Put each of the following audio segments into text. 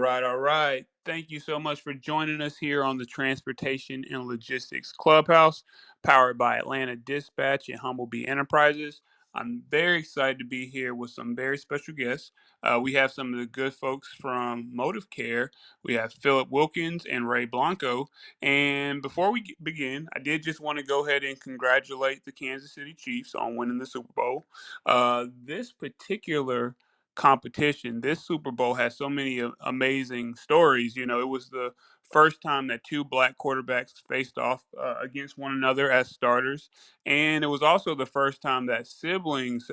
All right. Thank you so much for joining us here on the Transportation and Logistics Clubhouse, powered by Atlanta Dispatch and Humblebee Enterprises. I'm very excited to be here with some very special guests. We have some of the good folks from ModivCare. We have Philip Wilkins and Ray Blanco. And before we begin, I did just want to go ahead and congratulate the Kansas City Chiefs on winning the Super Bowl. This particular competition. This Super Bowl has so many amazing stories. You know, it was the first time that two black quarterbacks faced off against one another as starters, and it was also the first time that siblings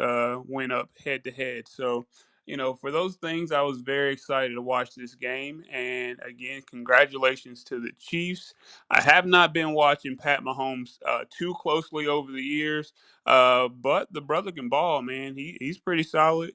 went up head to head. So, you know, for those things, I was very excited to watch this game. And again, congratulations to the Chiefs. I have not been watching Pat Mahomes too closely over the years, but the brother can ball, man. He's pretty solid.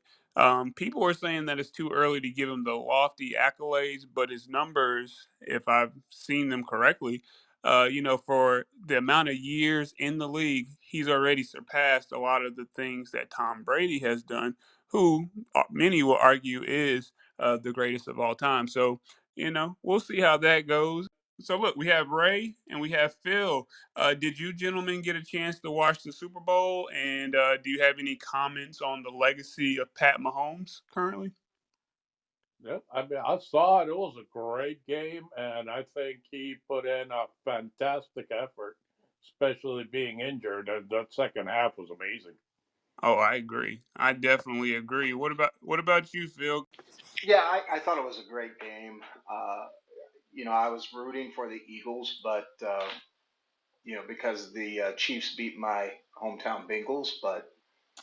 People were saying that it's too early to give him the lofty accolades, but his numbers, if I've seen them correctly, you know, for the amount of years in the league, he's already surpassed a lot of the things that Tom Brady has done, who many will argue is the greatest of all time. So, you know, we'll see how that goes. So, look, we have Ray and we have Phil. Did you gentlemen get a chance to watch the Super Bowl? And do you have any comments on the legacy of Pat Mahomes currently? Yep, I mean, I saw it. It was a great game, and I think he put in a fantastic effort, especially being injured. And that second half was amazing. Oh, I agree. I definitely agree. What about you, Phil? Yeah, I thought it was a great game. I was rooting for the Eagles, but because the Chiefs beat my hometown Bengals, but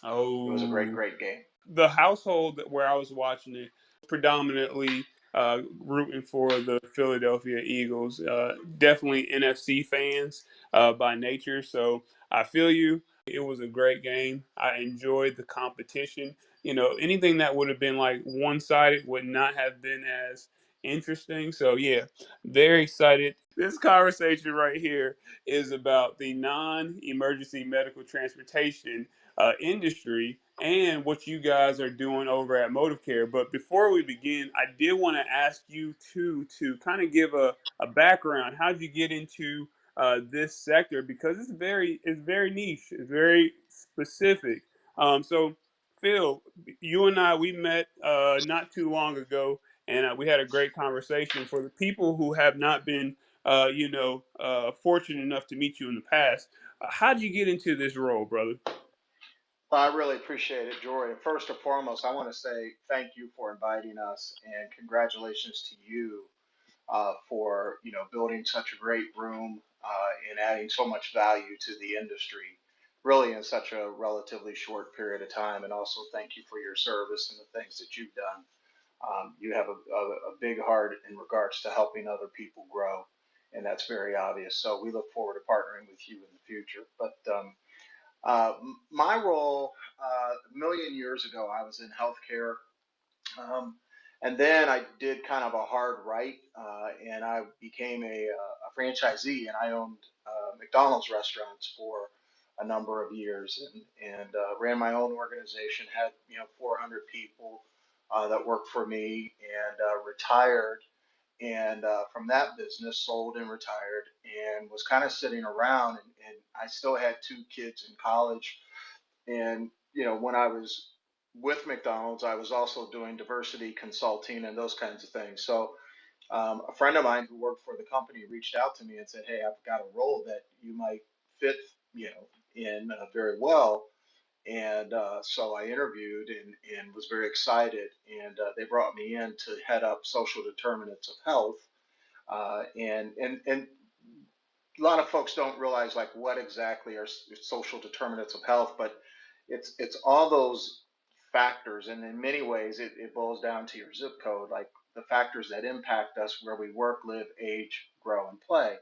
it was a great, Oh, great game. the household where I was watching it predominantly rooting for the Philadelphia Eagles. Definitely NFC fans by nature, so I feel you. It was a great game. I enjoyed the competition. You know, anything that would have been like one sided would not have been as interesting. So, yeah, very excited. This conversation right here is about the non emergency medical transportation industry and what you guys are doing over at ModivCare. But before we begin, I did want to ask you two to kind of give a background. How did you get into this sector? Because it's very niche, it's very specific. So Phil, you and I we met not too long ago, and we had a great conversation. For the people who have not been, fortunate enough to meet you in the past, how do you get into this role, brother? Well, I really appreciate it, Jory. First and foremost, I want to say thank you for inviting us, and congratulations to you for building such a great room and adding so much value to the industry, really in such a relatively short period of time. And also thank you for your service and the things that you've done. You have a big heart in regards to helping other people grow, and that's very obvious. So we look forward to partnering with you in the future. But my role, a million years ago, I was in healthcare. Um, and then I did kind of a hard right, and I became a franchisee, and I owned McDonald's restaurants for a number of years, and ran my own organization. Had 400 people that worked for me, and retired. And from that business, sold and retired, and was kind of sitting around. And I still had two kids in college, and when I was with McDonald's, I was also doing diversity consulting and those kinds of things. So a friend of mine who worked for the company reached out to me and said, "Hey, I've got a role that you might fit, in very well." And so I interviewed and was very excited. And they brought me in to head up social determinants of health. And a lot of folks don't realize like what exactly are social determinants of health, but it's all those factors, and in many ways it boils down to your zip code, like the factors that impact us where we work, live, age, grow, and play.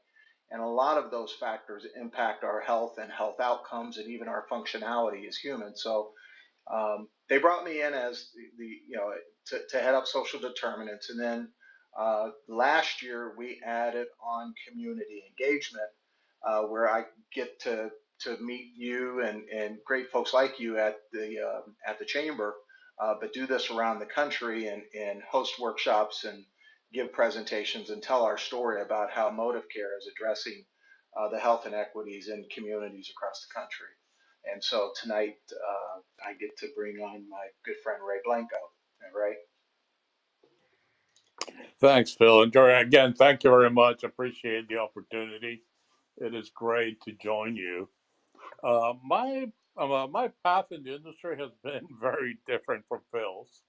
And a lot of those factors impact our health and health outcomes and even our functionality as humans. So they brought me in as to head up social determinants, and then last year we added on community engagement, where I get to meet you and great folks like you at the chamber, but do this around the country and host workshops give presentations and tell our story about how ModivCare is addressing the health inequities in communities across the country. And so tonight I get to bring on my good friend Ray Blanco. Ray? Thanks, Phil. And Jory, again, thank you very much. Appreciate the opportunity. It is great to join you. My path in the industry has been very different from Phil's.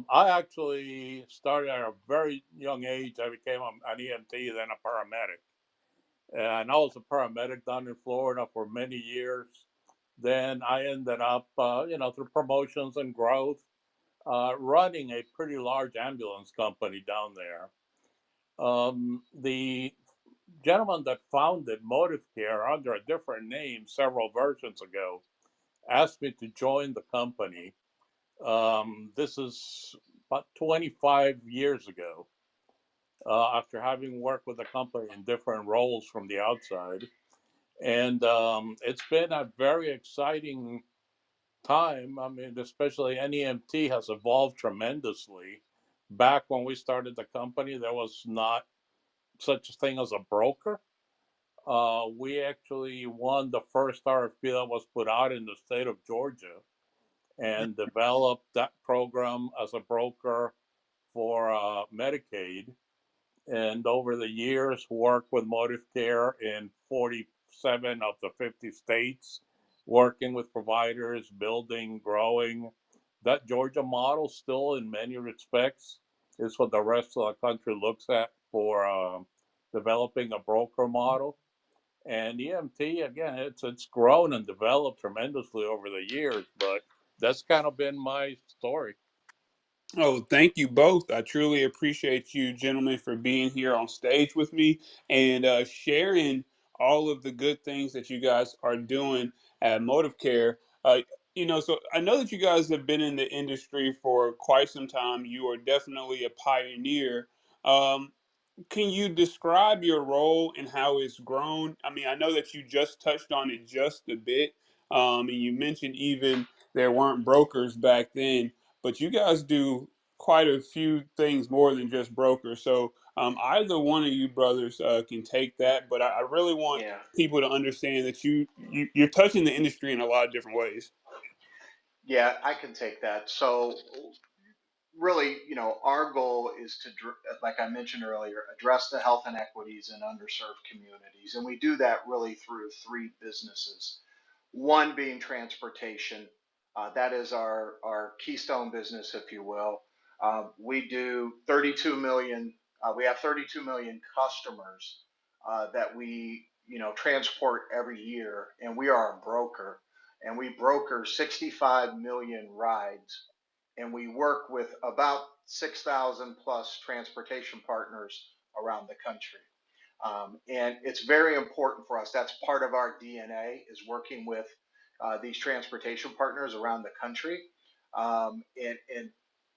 I actually started at a very young age. I became an EMT, then a paramedic. And I was a paramedic down in Florida for many years. Then I ended up, through promotions and growth, running a pretty large ambulance company down there. The gentleman that founded ModivCare under a different name several versions ago asked me to join the company. This is about 25 years ago, after having worked with the company in different roles from the outside. And it's been a very exciting time. I mean, especially NEMT has evolved tremendously. Back when we started the company, there was not such a thing as a broker. We actually won the first RFP that was put out in the state of Georgia and developed that program as a broker for Medicaid. And over the years, worked with ModivCare in 47 of the 50 states, working with providers, building, growing. That Georgia model, still in many respects, is what the rest of the country looks at for developing a broker model. And EMT, again, it's grown and developed tremendously over the years, but that's kind of been my story. Oh, thank you both. I truly appreciate you, gentlemen, for being here on stage with me and sharing all of the good things that you guys are doing at ModivCare. So I know that you guys have been in the industry for quite some time. You are definitely a pioneer. Um, can you describe your role and how it's grown? I mean, I know that you just touched on it just a bit, and you mentioned even there weren't brokers back then, but you guys do quite a few things more than just brokers. So either one of you brothers can take that, but I really want Yeah. people to understand that you're touching the industry in a lot of different ways. Yeah, I can take that. So really, our goal is to, like I mentioned earlier, address the health inequities in underserved communities. And we do that really through three businesses. One being transportation. That is our keystone business, if you will. We do 32 million, we have 32 million customers that we, transport every year. And we are a broker. And we broker 65 million rides, and we work with about 6,000 plus transportation partners around the country. And it's very important for us. That's part of our DNA, is working with these transportation partners around the country. And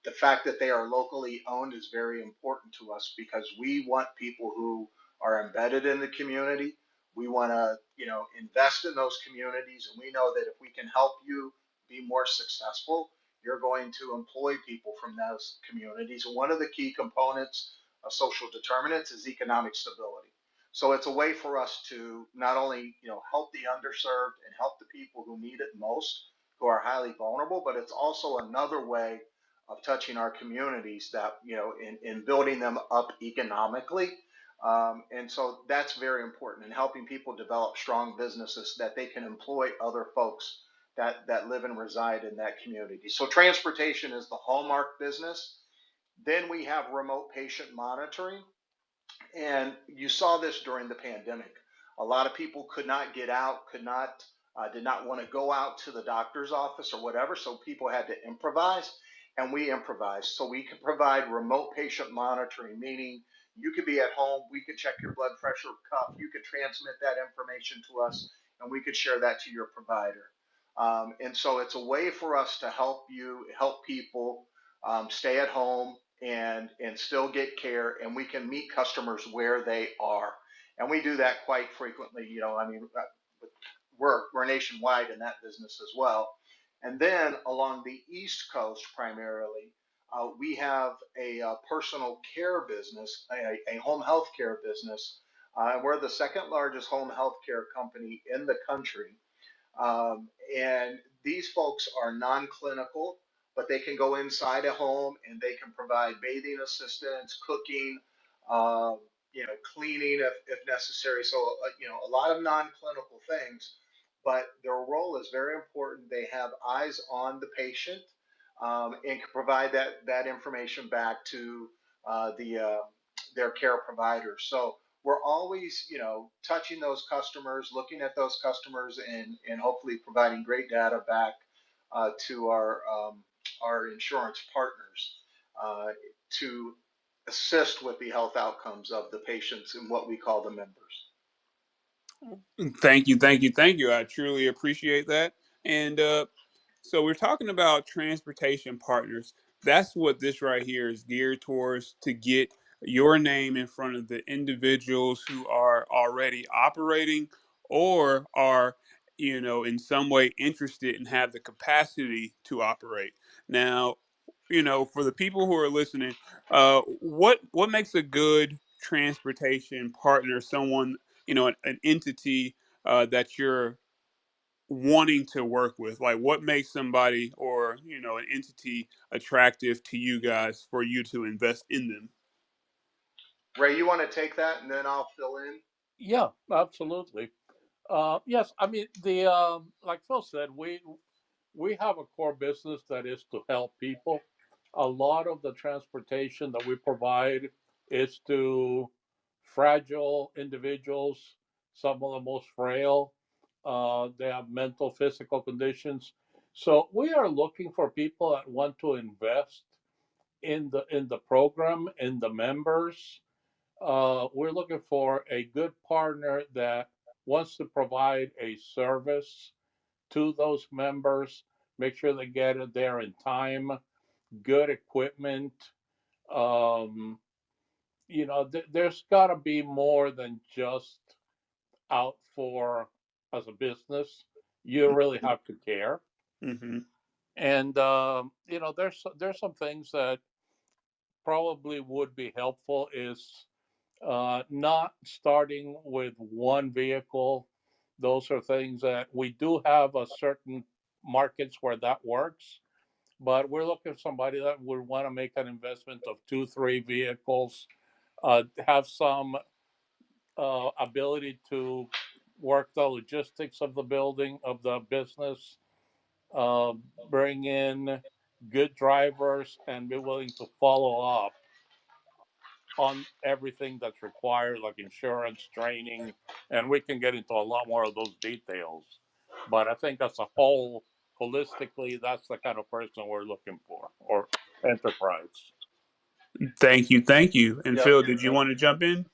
the fact that they are locally owned is very important to us, because we want people who are embedded in the community. We want to, invest in those communities, and we know that if we can help you be more successful, you're going to employ people from those communities. And one of the key components of social determinants is economic stability. So it's a way for us to not only, help the underserved and help the people who need it most, who are highly vulnerable, but it's also another way of touching our communities, that, in building them up economically. And so that's very important in helping people develop strong businesses that they can employ other folks that live and reside in that community. So transportation is the hallmark business. Then we have remote patient monitoring. And you saw this during the pandemic. A lot of people could not get out, did not want to go out to the doctor's office or whatever. So people had to improvise, and we improvised. So we could provide remote patient monitoring, meaning you could be at home, we could check your blood pressure cuff, you could transmit that information to us, and we could share that to your provider. And so it's a way for us to help people stay at home and still get care, and we can meet customers where they are, and we do that quite frequently. I mean, we're nationwide in that business as well. And then along the East Coast primarily, We have a personal care business, a home health care business. We're the second largest home health care company in the country. And these folks are non-clinical, but they can go inside a home and they can provide bathing assistance, cooking, uh, cleaning if necessary. So, a lot of non-clinical things, but their role is very important. They have eyes on the patient, and can provide that information back to their care providers. So we're always, touching those customers, looking at those customers, and hopefully providing great data back to our insurance partners to assist with the health outcomes of the patients and what we call the members. Thank you, thank you, thank you. I truly appreciate that. And so we're talking about transportation partners. That's what this right here is geared towards, to get your name in front of the individuals who are already operating or are, in some way interested and have the capacity to operate. Now, for the people who are listening, what makes a good transportation partner? Someone, an entity that you're wanting to work with. Like, what makes somebody or an entity attractive to you guys for you to invest in them? Ray, you want to take that and then I'll fill in? Yeah, absolutely. Yes, I mean the like Phil said, we have a core business that is to help people. A lot of the transportation that we provide is to fragile individuals, some of the most frail. They have mental, physical conditions. So we are looking for people that want to invest in the program, in the members. We're looking for a good partner that wants to provide a service to those members, make sure they get it there in time, good equipment. Um, there's got to be more than just out for as a business. You really have to care. Mm-hmm. And there's some things that probably would be helpful is not starting with one vehicle. Those are things that we do have a certain markets where that works, but we're looking for somebody that would want to make an investment of two, three vehicles, have some ability to work the logistics of the building, of the business, uh, bring in good drivers, and be willing to follow up on everything that's required, like insurance, training, and we can get into a lot more of those details. But I think as a whole, holistically, that's the kind of person we're looking for, or enterprise. Thank you, thank you. And Yep. Phil, did you Yep. want to jump in?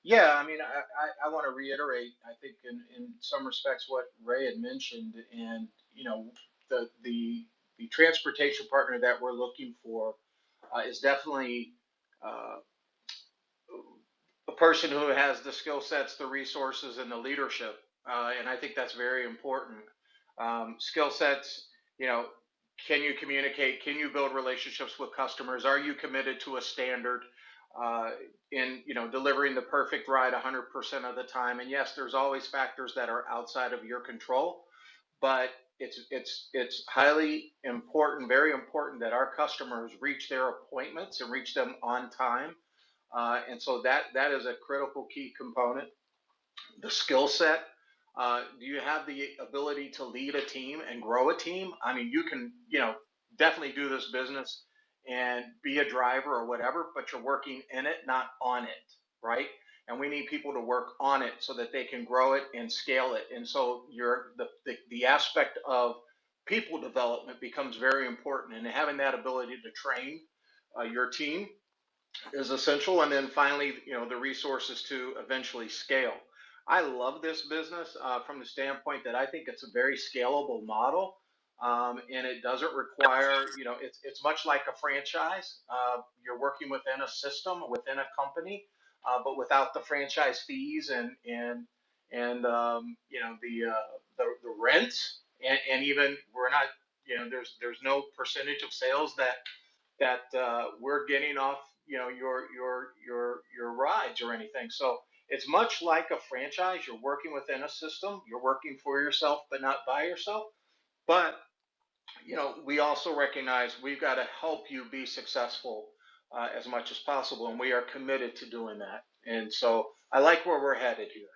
Yeah, I mean, I want to reiterate, I think in some respects what Ray had mentioned, and the transportation partner that we're looking for is definitely uh, a person who has the skill sets, the resources, and the leadership. And I think that's very important. Skill sets, you know, can you communicate? Can you build relationships with customers? Are you committed to a standard uh, in, delivering the perfect ride 100% of the time? And yes, there's always factors that are outside of your control, but it's highly important, very important that our customers reach their appointments and reach them on time, and so that is a critical key component. The skill set. Do you have the ability to lead a team and grow a team? I mean, you can, definitely do this business and be a driver or whatever, but you're working in it, not on it, right? And we need people to work on it so that they can grow it and scale it. And so the aspect of people development becomes very important, and having that ability to train your team is essential. And then finally, the resources to eventually scale. I love this business from the standpoint that I think it's a very scalable model. And it doesn't require, it's much like a franchise. You're working within a system, within a company, but without the franchise fees and the rent, and even we're not, there's no percentage of sales that that we're getting off, your rides or anything. So it's much like a franchise. You're working within a system. You're working for yourself, but not by yourself. But we also recognize we've got to help you be successful as much as possible, and we are committed to doing that. And so I like where we're headed here.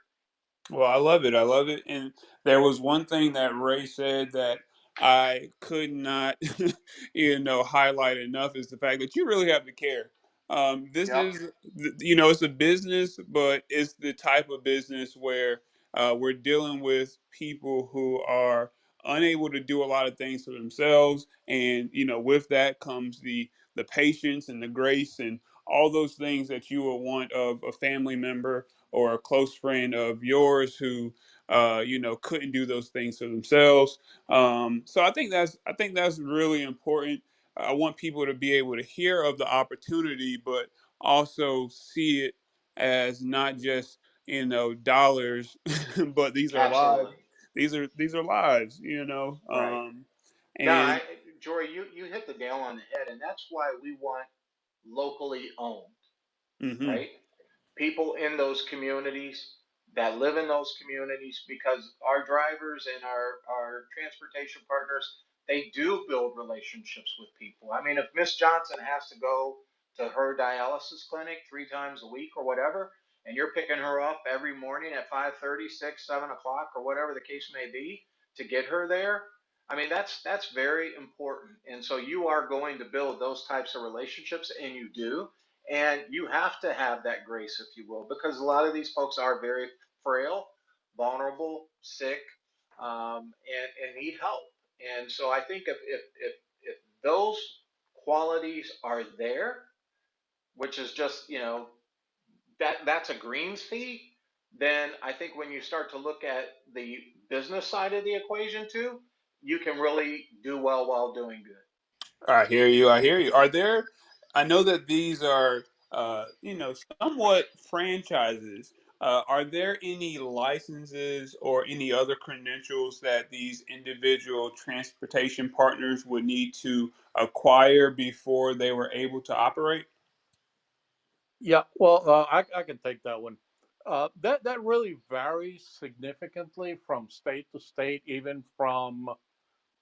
Well, I love it. I love it. And there was one thing that Ray said that I could not, highlight enough is the fact that you really have to care. This Yep, is, it's a business, but it's the type of business where we're dealing with people who are unable to do a lot of things for themselves, and with that comes the patience and the grace and all those things that you would want of a family member or a close friend of yours who couldn't do those things for themselves. So I think that's really important. I want people to be able to hear of the opportunity, but also see it as not just dollars, but these are lives. absolutely. These are lives. Right. No, And Jory, you hit the nail on the head, and that's why we want locally owned, hmm right? People in those communities that live in those communities, because our drivers and our transportation partners, they do build relationships with people. I mean, if Miss Johnson has to go to her dialysis clinic 3 times a week or whatever, and you're picking her up every morning at 5:30, 6, 7 o'clock, or whatever the case may be, to get her there, I mean, that's very important. And so you are going to build those types of relationships, and you do. And you have to have that grace, if you will, because a lot of these folks are very frail, vulnerable, sick, and need help. And so I think if those qualities are there, which is just, that's a greens fee, then I think when you start to look at the business side of the equation too, you can really do well while doing good. I hear you. I hear you. Are there? I know that these are, somewhat franchises. Are there any licenses or any other credentials that these individual transportation partners would need to acquire before they were able to operate? Yeah, well, I can take that one. That really varies significantly from state to state, even from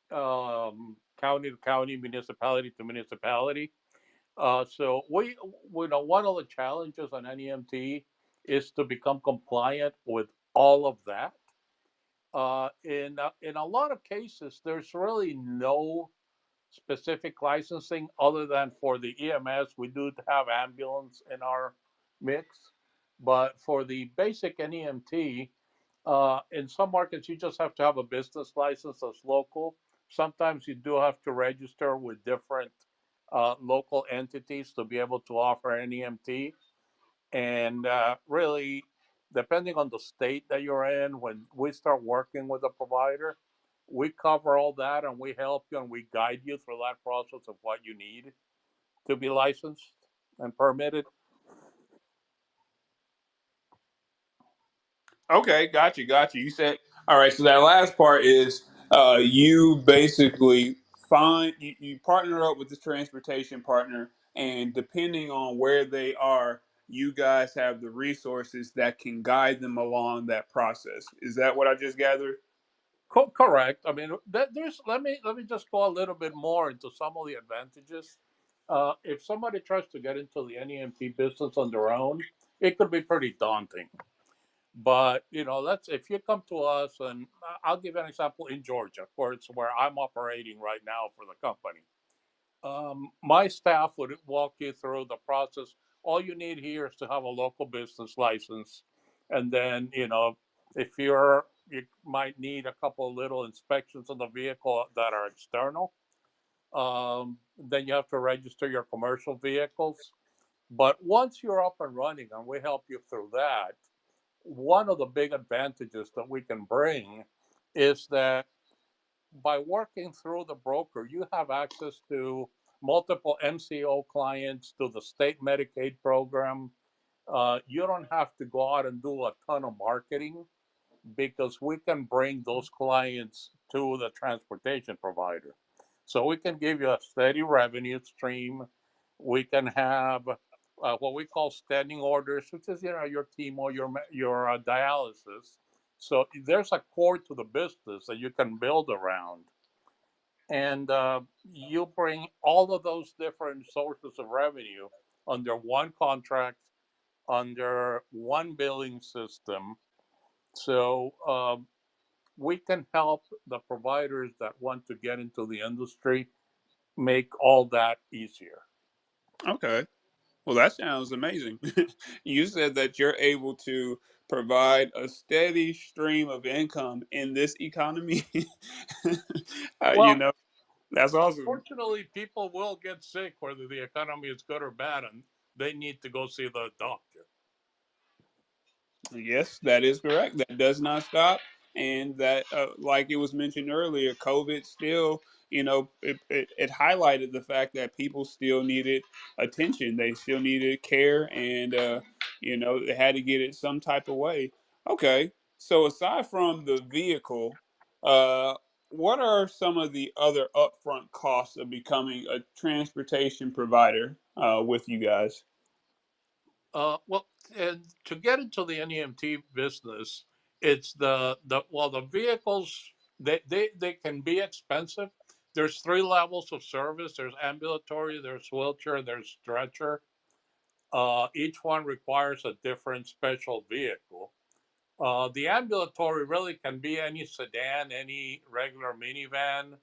county to county, municipality to municipality. So we know one of the challenges on NEMT is to become compliant with all of that. In a lot of cases, there's really no specific licensing other than for the EMS. We do have ambulance in our mix, but for the basic NEMT, in some markets you just have to have a business license that's local. Sometimes you do have to register with different local entities to be able to offer NEMT. And really, depending on the state that you're in, when we start working with a provider, we cover all that and we help you and we guide you through that process of what you need to be licensed and permitted. Okay, got you, got you. You said all right. So that last part is you basically you partner up with the transportation partner, and depending on where they are, you guys have the resources that can guide them along that process. Is that what I just gathered? Correct. I mean, there's let me just go a little bit more into some of the advantages. If somebody tries to get into the NEMT business on their own, it could be pretty daunting. But let's if you come to us, and I'll give an example in Georgia, where it's where I'm operating right now for the company. My staff would walk you through the process. All you need here is to have a local business license, and then if you might need a couple of little inspections on the vehicle that are external. Then you have to register your commercial vehicles. But once you're up and running, and we help you through that, one of the big advantages that we can bring is that by working through the broker, you have access to multiple MCO clients, to the state Medicaid program. You don't have to go out and do a ton of marketing because we can bring those clients to the transportation provider. So we can give you a steady revenue stream. We can have what we call standing orders, which is your chemo, your dialysis. So there's a core to the business that you can build around, and you bring all of those different sources of revenue under one contract, under one billing system. So we can help the providers that want to get into the industry make all that easier. Okay. Well, that sounds amazing. You said that you're able to provide a steady stream of income in this economy. You Well, know, that's awesome. unfortunately, people will get sick whether the economy is good or bad, and they need to go see the doctor. Yes, that is correct. That does not stop. And that, like it was mentioned earlier, COVID still, it highlighted the fact that people still needed attention. They still needed care, and, they had to get it some type of way. Okay. So aside from the vehicle, uh, what are some of the other upfront costs of becoming a transportation provider with you guys? Well, and to get into the NEMT business, it's the vehicles, they can be expensive. There's three levels of service. There's ambulatory, there's wheelchair, there's stretcher. Each one requires a different special vehicle. The ambulatory really can be any sedan, any regular minivan.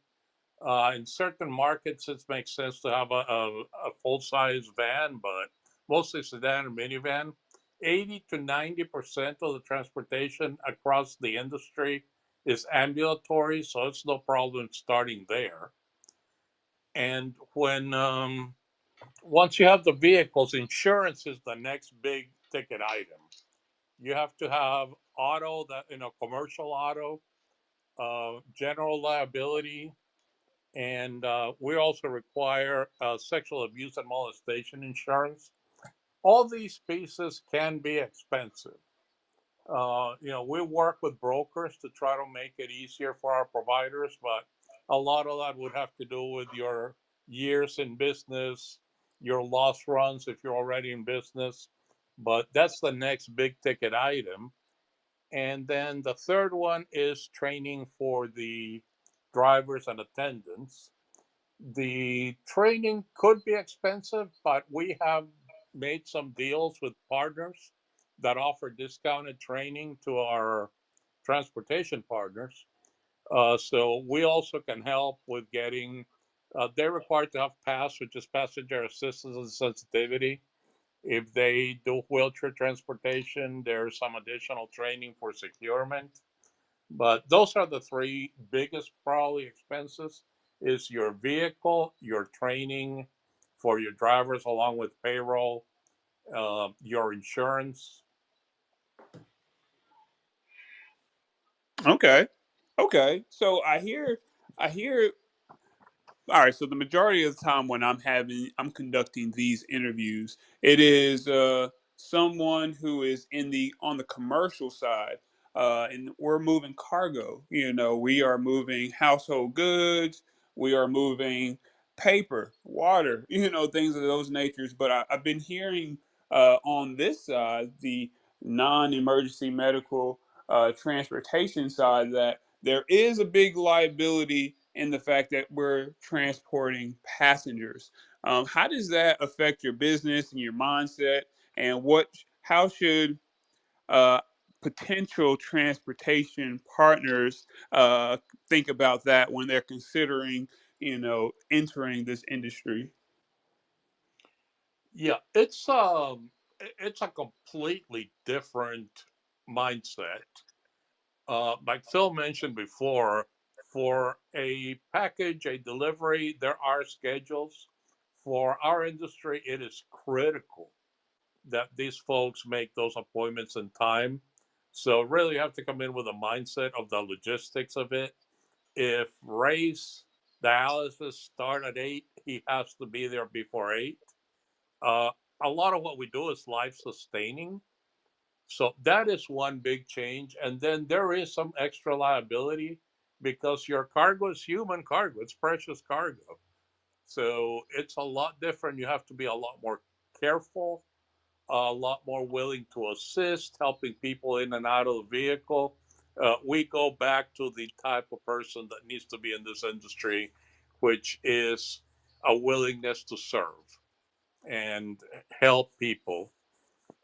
In certain markets, it makes sense to have a full size van, but mostly sedan and minivan. 80 to 90% of the transportation across the industry is ambulatory, so it's no problem starting there. And when once you have the vehicles, insurance is the next big ticket item. You have to have auto, that commercial auto, general liability, and we also require sexual abuse and molestation insurance. All these pieces can be expensive. We work with brokers to try to make it easier for our providers, but a lot of that would have to do with your years in business, your loss runs if you're already in business. But that's the next big ticket item. And then the third one is training for the drivers and attendants. The training could be expensive, but we have made some deals with partners that offer discounted training to our transportation partners. So we also can help with getting, they're required to have PASS, which is passenger assistance and sensitivity. If they do wheelchair transportation, there's some additional training for securement. But those are the three biggest probably expenses is your vehicle, your training for your drivers along with payroll, your insurance. Okay. Okay. So I hear all right, so the majority of the time when I'm conducting these interviews, it is someone who is in the on the commercial side, and we're moving cargo. We are moving household goods, we are moving paper, water, things of those natures. But I've been hearing on this side, the non-emergency medical transportation side, that there is a big liability in the fact that we're transporting passengers. How does that affect your business and your mindset? And how should uh, potential transportation partners think about that when they're considering, entering this industry? Yeah, it's a completely different mindset. Like Phil mentioned before, for a package, a delivery, there are schedules. For our industry, it is critical that these folks make those appointments in time. So really you have to come in with a mindset of the logistics of it. If Ray's dialysis start at 8, he has to be there before 8. Uh, a lot of what we do is life sustaining. So that is one big change. And then there is some extra liability because your cargo is human cargo. It's precious cargo. So it's a lot different. You have to be a lot more careful, a lot more willing to assist, helping people in and out of the vehicle. We go back to the type of person that needs to be in this industry, which is a willingness to serve and help people.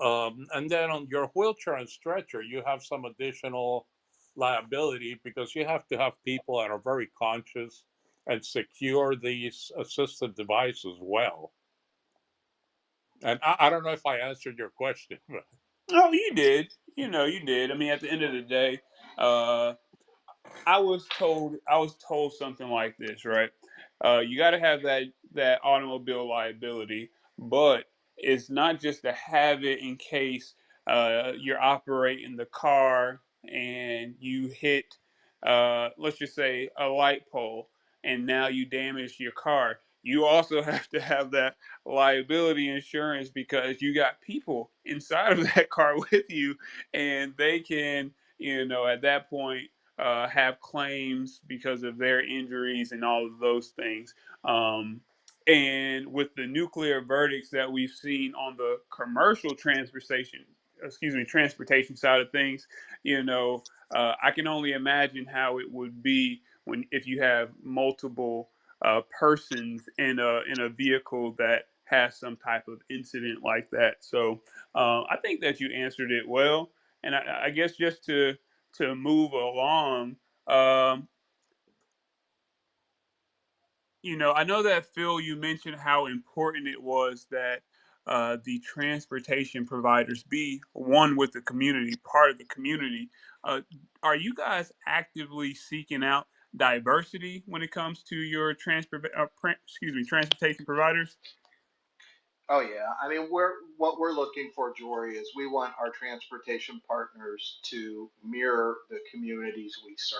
And then on your wheelchair and stretcher, you have some additional liability because you have to have people that are very conscious and secure these assistive devices well. And I don't know if I answered your question, but Oh, you did. You did. I mean, at the end of the day, uh, I was told something like this, right? You got to have that automobile liability, but it's not just to have it in case you're operating the car and you hit, let's just say, a light pole, and now you damage your car. You also have to have that liability insurance because you got people inside of that car with you, and they can, at that point have claims because of their injuries and all of those things. Um, and with the nuclear verdicts that we've seen on the commercial transportation side of things, I can only imagine how it would be when if you have multiple persons in a vehicle that has some type of incident like that. So I think that you answered it well, and I guess just to move along. Um, I know that Phil, you mentioned how important it was that the transportation providers be one with the community, part of the community. Uh, are you guys actively seeking out diversity when it comes to your transportation providers? Oh yeah, I mean, what we're looking for, Jory, is we want our transportation partners to mirror the communities we serve.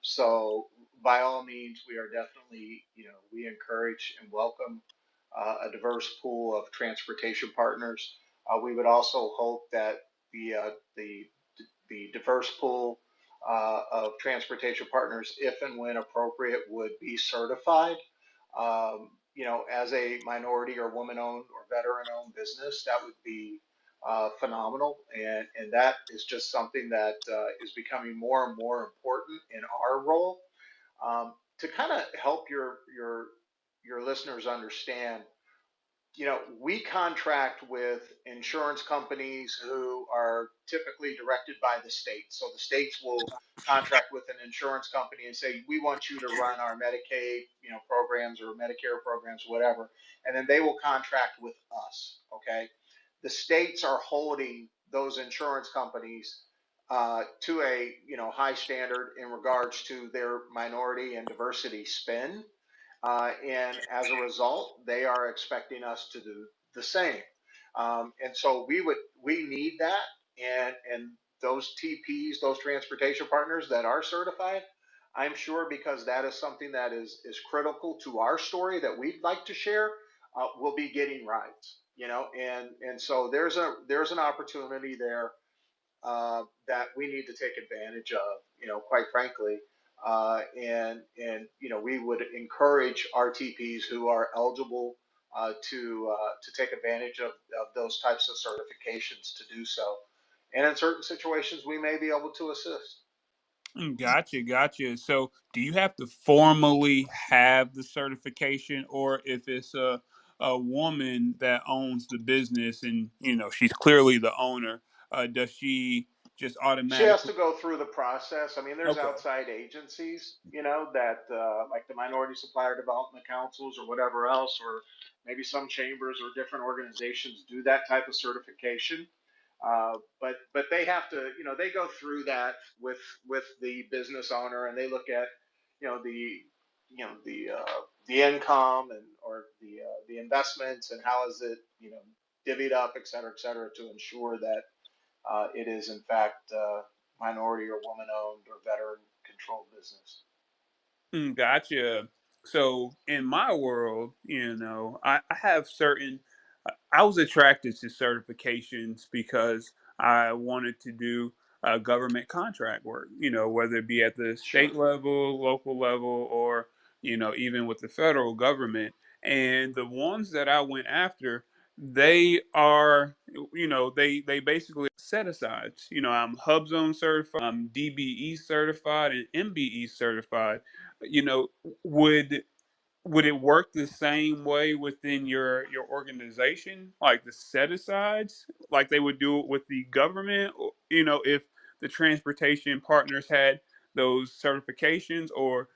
So by all means, we are definitely, we encourage and welcome a diverse pool of transportation partners. We would also hope that the uh, the the diverse pool of transportation partners, if and when appropriate, would be certified. As a minority or woman-owned or veteran-owned business, that would be phenomenal, and that is just something that is becoming more and more important in our role. To kind of help your listeners understand, we contract with insurance companies who are typically directed by the states. So the states will contract with an insurance company and say, "We want you to run our Medicaid, programs or Medicare programs, whatever," and then they will contract with us. Okay, the states are holding those insurance companies to a high standard in regards to their minority and diversity spend, and as a result, they are expecting us to do the same. And so we need that, and those TPs, those transportation partners that are certified, I'm sure because that is something that is critical to our story that we'd like to share, will be getting rides. And so there's an opportunity there that we need to take advantage of, quite frankly. And we would encourage RTPs who are eligible to take advantage of those types of certifications to do so. And in certain situations, we may be able to assist. Gotcha, gotcha. So, do you have to formally have the certification, or if it's a woman that owns the business and she's clearly the owner, does she just She has automatically? to go through the process. I mean, there's Okay. outside agencies, that like the Minority Supplier Development Councils or whatever else, or maybe some chambers or different organizations do that type of certification. But they have to, they go through that with the business owner, and they look at, you know, the the income and or the investments, and how is it, divvied up, et cetera, to ensure that it is in fact minority or woman owned or veteran controlled business. Gotcha. So in my world, I have certain. I was attracted to certifications because I wanted to do government contract work. Whether it be at the Sure. state level, local level, or even with the federal government. And the ones that I went after, they are, they basically set asides. I'm Hub Zone certified, I'm DBE certified, and MBE certified. You know, would would it work the same way within your organization, like the set asides, like they would do it with the government? If the transportation partners had those certifications, or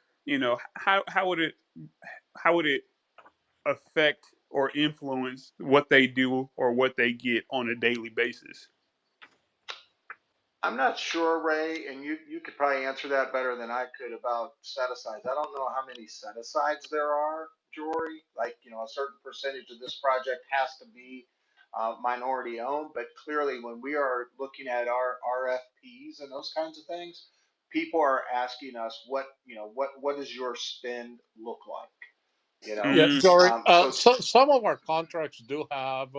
how would it affect or influence what they do or what they get on a daily basis? I'm not sure, Ray, and you could probably answer that better than I could about set asides. I don't know how many set asides there are, Jory. Like, a certain percentage of this project has to be minority owned, but clearly when we are looking at our RFPs and those kinds of things, people are asking us what does your spend look like? You know, Yeah, Mm, Jory. so So some of our contracts do have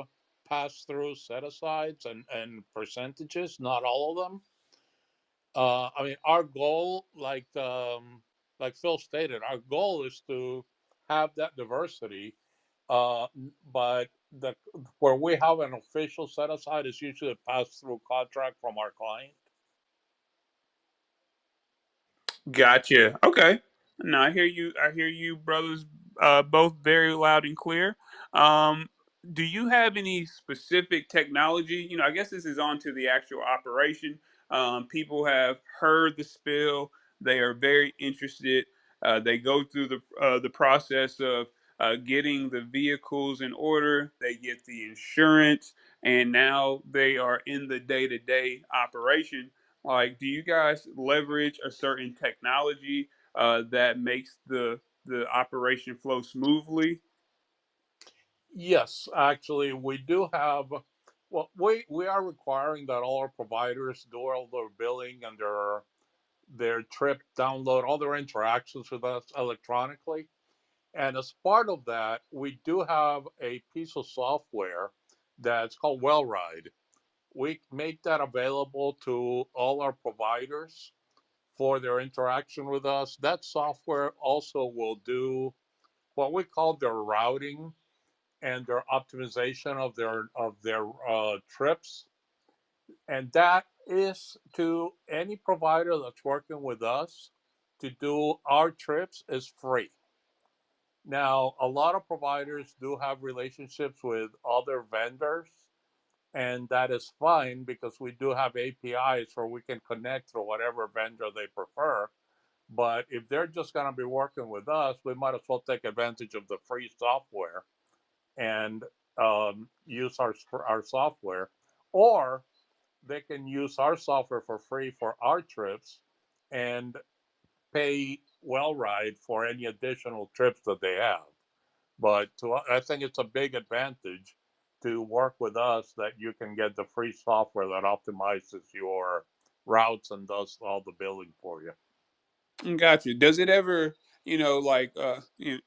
pass-through set-asides and percentages. Not all of them. I mean, our goal, like Phil stated, our goal is to have that diversity. But the where we have an official set-aside is usually a pass-through contract from our client. gotcha. Okay. No, I hear you. I hear you, brothers, both very loud and clear. Um, do you have any specific technology? I guess this is on to the actual operation. People have heard the spill. They are very interested. They go through the process of getting the vehicles in order. They get the insurance, and now they are in the day-to-day operation. Like, do you guys leverage a certain technology that makes the operation flow smoothly? Yes, actually, we do have. Well, we are requiring that all our providers do all their billing and their trip download, all their interactions with us electronically. And as part of that, we do have a piece of software that's called WellRide. We make that available to all our providers for their interaction with us. That software also will do what we call their routing and their optimization of their trips, and that is to any provider that's working with us to do our trips is free. Now, a lot of providers do have relationships with other vendors, and that is fine because we do have APIs where we can connect to whatever vendor they prefer. But if they're just going to be working with us, we might as well take advantage of the free software and use our software, or they can use our software for free for our trips and pay WellRide for any additional trips that they have. But I think it's a big advantage to work with us that you can get the free software that optimizes your routes and does all the billing for you. Gotcha. Does it ever, like,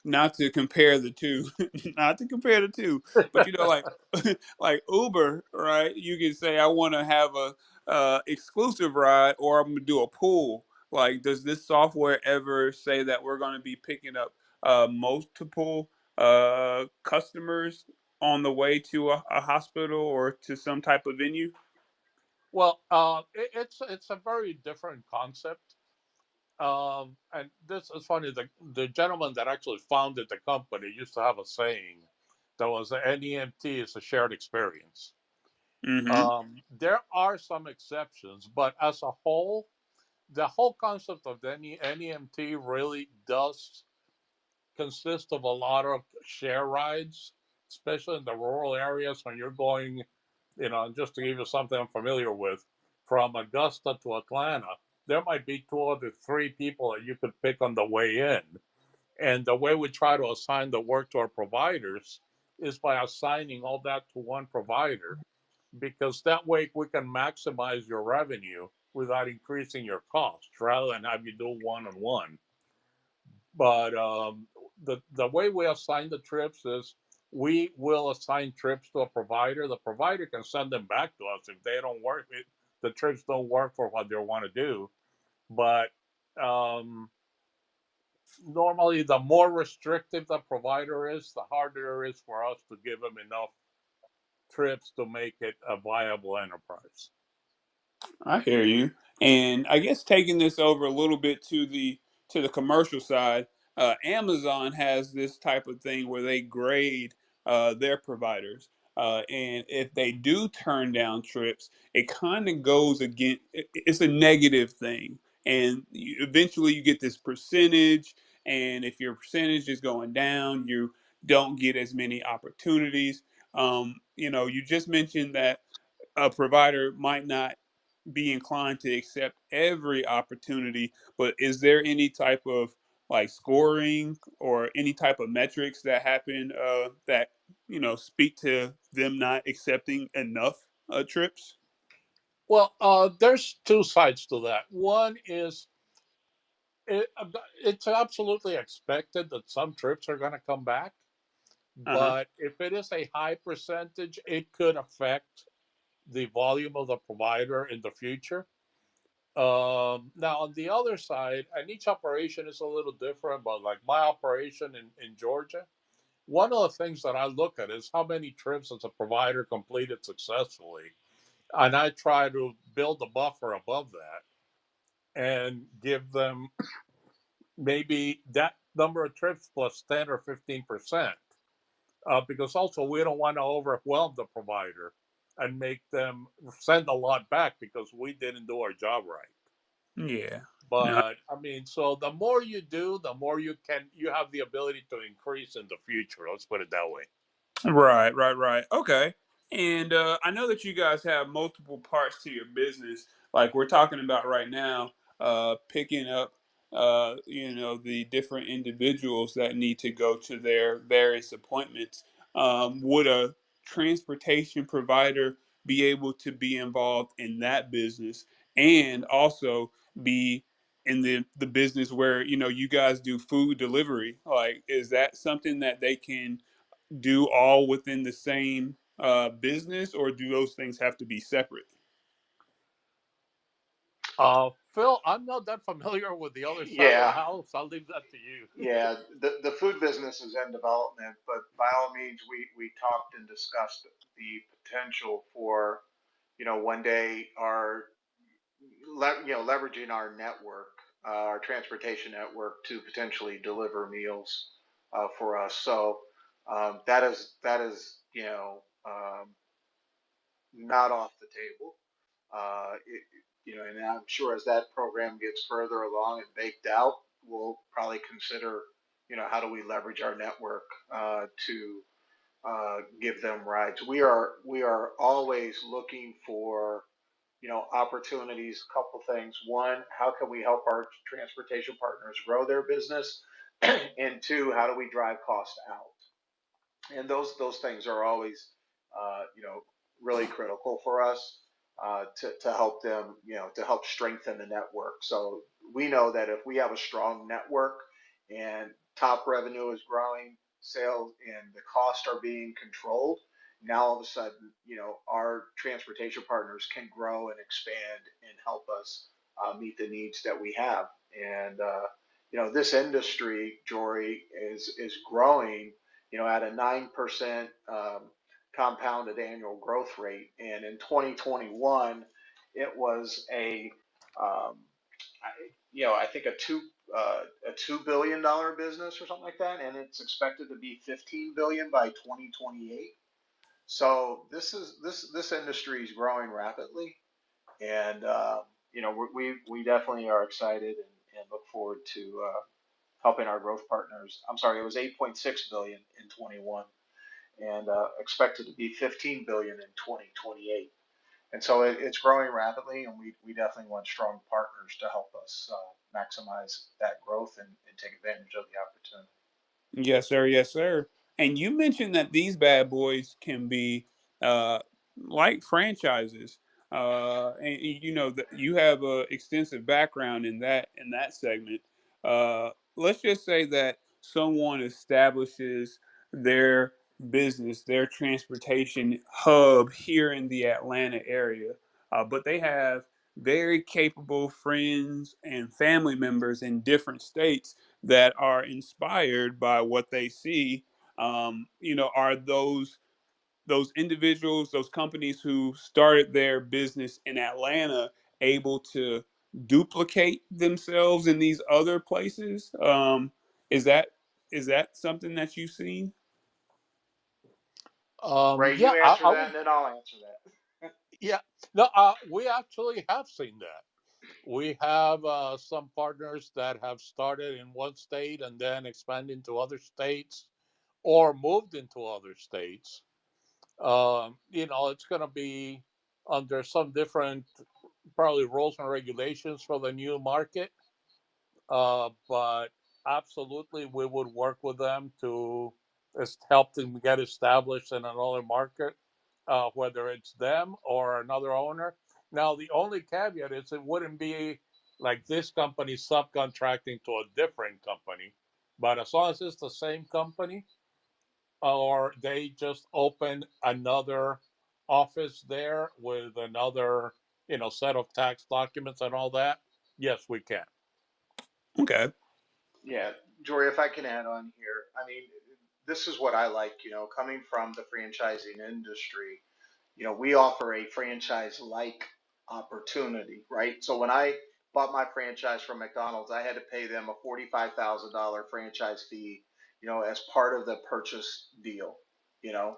not to compare the two, not to compare the two, but like, like Uber, right? You can say I want to have a exclusive ride, or I'm gonna do a pool. Like, does this software ever say that we're going to be picking up multiple customers on the way to a hospital or to some type of venue? Well, it's a very different concept. And this is funny. The gentleman that actually founded the company used to have a saying that was NEMT is a shared experience. Mm-hmm. There are some exceptions, but as a whole, the whole concept of the NEMT really does consist of a lot of share rides, especially in the rural areas when you're going, just to give you something I'm familiar with, from Augusta to Atlanta, there might be two or three people that you could pick on the way in. And the way we try to assign the work to our providers is by assigning all that to one provider, because that way we can maximize your revenue without increasing your costs rather than have you do one on one. But the way we assign the trips is we will assign trips to a provider. The provider can send them back to us if they don't work. The trips don't work for what they want to do. But um, Normally, the more restrictive the provider is, the harder it is for us to give them enough trips to make it a viable enterprise. I hear you. And I guess taking this over a little bit to the commercial side, Amazon has this type of thing where they grade their providers, and if they do turn down trips, it kind of goes against. It's a negative thing, and eventually you get this percentage. And if your percentage is going down, you don't get as many opportunities. You just mentioned that a provider might not be inclined to accept every opportunity, but is there any type of like scoring or any type of metrics that happen that speak to them not accepting enough trips? Well, there's two sides to that. One is it, it's absolutely expected that some trips are going to come back, Uh-huh. but if it is a high percentage, it could affect the volume of the provider in the future. Now, on the other side, and each operation is a little different, but like my operation in Georgia, one of the things that I look at is how many trips has a provider completed successfully. And I try to build a buffer above that and give them maybe that number of trips plus 10 or 15%. Because also we don't want to overwhelm the provider and make them send a lot back because we didn't do our job right. Yeah. No. But I mean, so the more you do, the more you have the ability to increase in the future. Let's put it that way. Right, right, right. Okay. And I know that you guys have multiple parts to your business. Like we're talking about right now, picking up, the different individuals that need to go to their various appointments. Would a transportation provider be able to be involved in that business and also be in the business where you guys do food delivery? Like, is that something that they can do all within the same business, or do those things have to be separate? Phil, I'm not that familiar with the other side of the Yeah, house. I'll leave that to you. yeah. The food business is in development, but by all means, we talked and discussed the potential for one day leveraging our network, our transportation network, to potentially deliver meals for us. So that is not off the table. And I'm sure as that program gets further along and baked out, we'll probably consider, how do we leverage our network to give them rides. We are always looking for opportunities. A couple things. One, how can we help our transportation partners grow their business? And two, how do we drive costs out? And those things are always really critical for us to help them, to help strengthen the network. So we know that if we have a strong network and top revenue is growing, sales and the costs are being controlled, now all of a sudden, our transportation partners can grow and expand and help us meet the needs that we have. And this industry, Jory, is growing, at a 9% compounded annual growth rate. And in 2021, it was I think a $2 billion business or something like that, and it's expected to be 15 billion by 2028. So this industry is growing rapidly, and we definitely are excited and look forward to helping our growth partners. I'm sorry, it was 8.6 billion in 21, and expected to be 15 billion in 2028. And so it's growing rapidly, and we definitely want strong partners to help us maximize that growth and take advantage of the opportunity. Yes, sir. Yes, sir. And you mentioned that these bad boys can be uh, like franchises, and that you have a extensive background in that segment. Let's just say that someone establishes their business, their transportation hub here in the Atlanta area, but they have very capable friends and family members in different states that are inspired by what they see. Are those individuals, those companies who started their business in Atlanta able to duplicate themselves in these other places? Is that is that something that you've seen? Ray, Yeah, you answer I that, would. and then I'll answer that. Yeah, no, we actually have seen that. We have some partners that have started in one state and then expanded to other states or moved into other states. It's going to be under some different, probably rules and regulations for the new market. But absolutely, we would work with them to help them get established in another market, whether it's them or another owner. Now, the only caveat is it wouldn't be like this company subcontracting to a different company, but as long as it's the same company, or they just open another office there with another, set of tax documents and all that, yes, we can. Okay. Yeah, Jory, if I can add on here, I mean, this is what I like, coming from the franchising industry. We offer a franchise like opportunity, right? So when I bought my franchise from McDonald's, I had to pay them a $45,000 franchise fee, as part of the purchase deal, you know,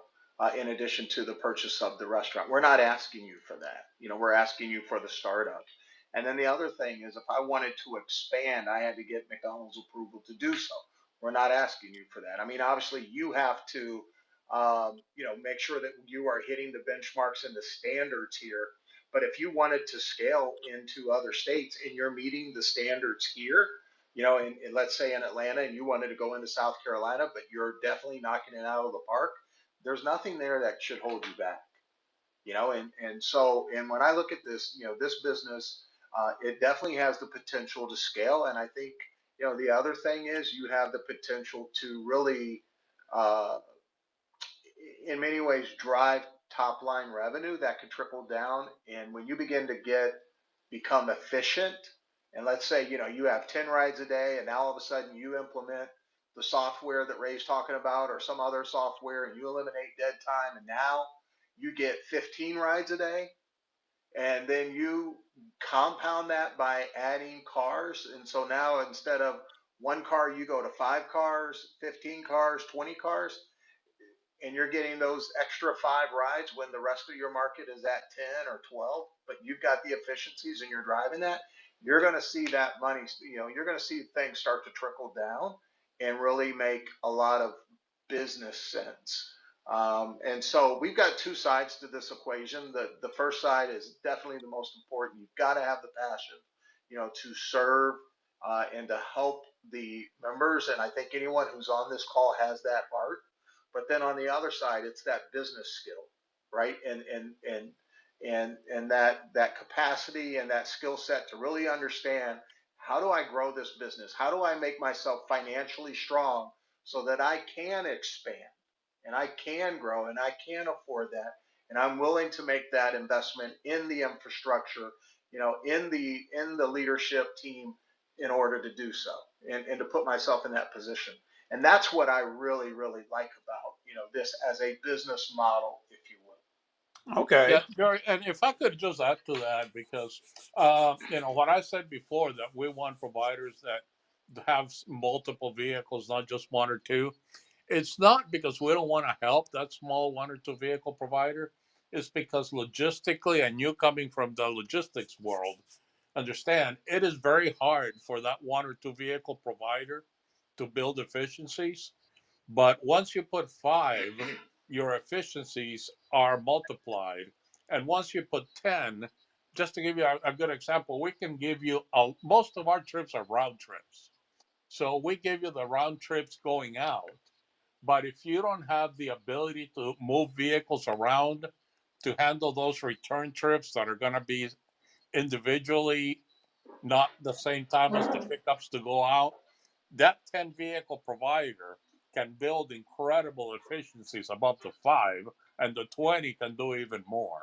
in addition to the purchase of the restaurant. We're not asking you for that. We're asking you for the startup. And then the other thing is, if I wanted to expand, I had to get McDonald's approval to do so. We're not asking you for that. I mean, obviously, you have to make sure that you are hitting the benchmarks and the standards here. But if you wanted to scale into other states and you're meeting the standards here, let's say in Atlanta and you wanted to go into South Carolina, but you're definitely knocking it out of the park, there's nothing there that should hold you back. And when I look at this, this business, it definitely has the potential to scale. And I think, the other thing is you have the potential to really, uh, in many ways, drive top line revenue that could trickle down. And when you begin to become efficient, and let's say, you have 10 rides a day, and now all of a sudden you implement the software that Ray's talking about or some other software, and you eliminate dead time, and now you get 15 rides a day, and then you compound that by adding cars. And so now instead of one car, you go to 5 cars, 15 cars, 20 cars, and you're getting those extra 5 rides when the rest of your market is at 10 or 12, but you've got the efficiencies and you're driving that, you're going to see that money, you're going to see things start to trickle down and really make a lot of business sense. And so we've got two sides to this equation. The first side is definitely the most important. You've got to have the passion, to serve and to help the members. And I think anyone who's on this call has that heart. But then on the other side, it's that business skill, right? And that capacity and that skill set to really understand, how do I grow this business? How do I make myself financially strong so that I can expand and I can grow and I can afford that, and I'm willing to make that investment in the infrastructure, in the leadership team in order to do so, and to put myself in that position. And that's what I really, really like about, this as a business model, if you will. Yeah, Okay. Jerry, and if I could just add to that, because what I said before, that we want providers that have multiple vehicles, not just one or two. It's not because we don't want to help that small one or two vehicle provider. It's because logistically, and you coming from the logistics world, understand it is very hard for that one or two vehicle provider to build efficiencies. But once you put five, your efficiencies are multiplied. And once you put 10, just to give you a good example, we can give you most of our trips are round trips. So we give you the round trips going out. But if you don't have the ability to move vehicles around to handle those return trips that are going to be individually not the same time as the pickups to go out, that 10 vehicle provider can build incredible efficiencies above the five, and the 20 can do even more.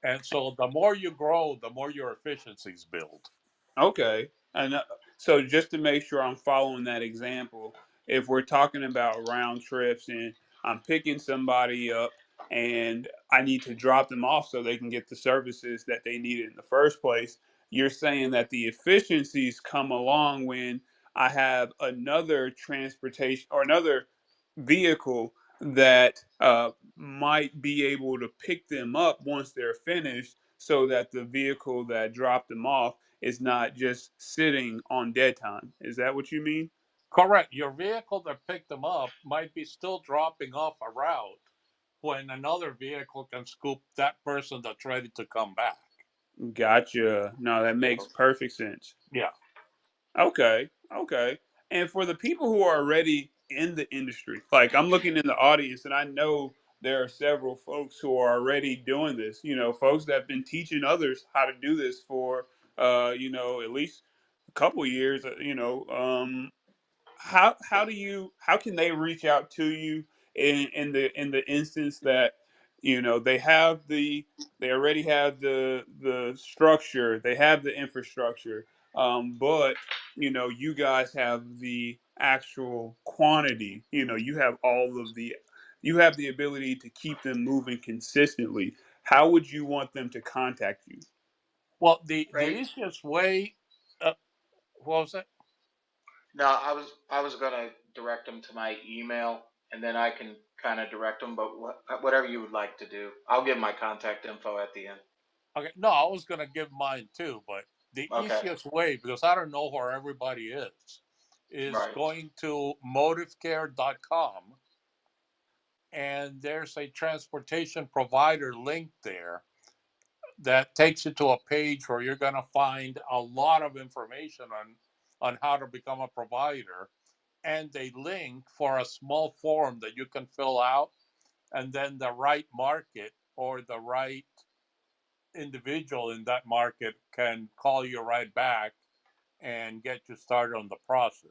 And so the more you grow, the more your efficiencies build. Okay. And so just to make sure I'm following that example, if we're talking about round trips and I'm picking somebody up and I need to drop them off so they can get the services that they needed in the first place, you're saying that the efficiencies come along when I have another transportation or another vehicle that might be able to pick them up once they're finished so that the vehicle that dropped them off is not just sitting on dead time. Is that what you mean? Correct. Your vehicle that picked them up might be still dropping off a route when another vehicle can scoop that person that's ready to come back. Gotcha. No, that makes perfect sense. Yeah. Okay. Okay. And for the people who are already in the industry, like I'm looking in the audience and I know there are several folks who are already doing this, folks that have been teaching others how to do this for, at least a couple years, how can they reach out to you in the instance that they already have the structure, they have the infrastructure, but you guys have the actual quantity, you have the ability to keep them moving consistently. How would you want them to contact you? Well, the Right? easiest way, uh, what was that? No, I was gonna direct them to my email, and then I can kind of direct them. But whatever you would like to do, I'll give my contact info at the end. Okay, no, I was gonna give mine too, but the Okay. easiest way, because I don't know where everybody is Right. going to ModivCare.com, and there's a transportation provider link there that takes you to a page where you're gonna find a lot of information on how to become a provider, and a link for a small form that you can fill out, and then the right market or the right individual in that market can call you right back and get you started on the process.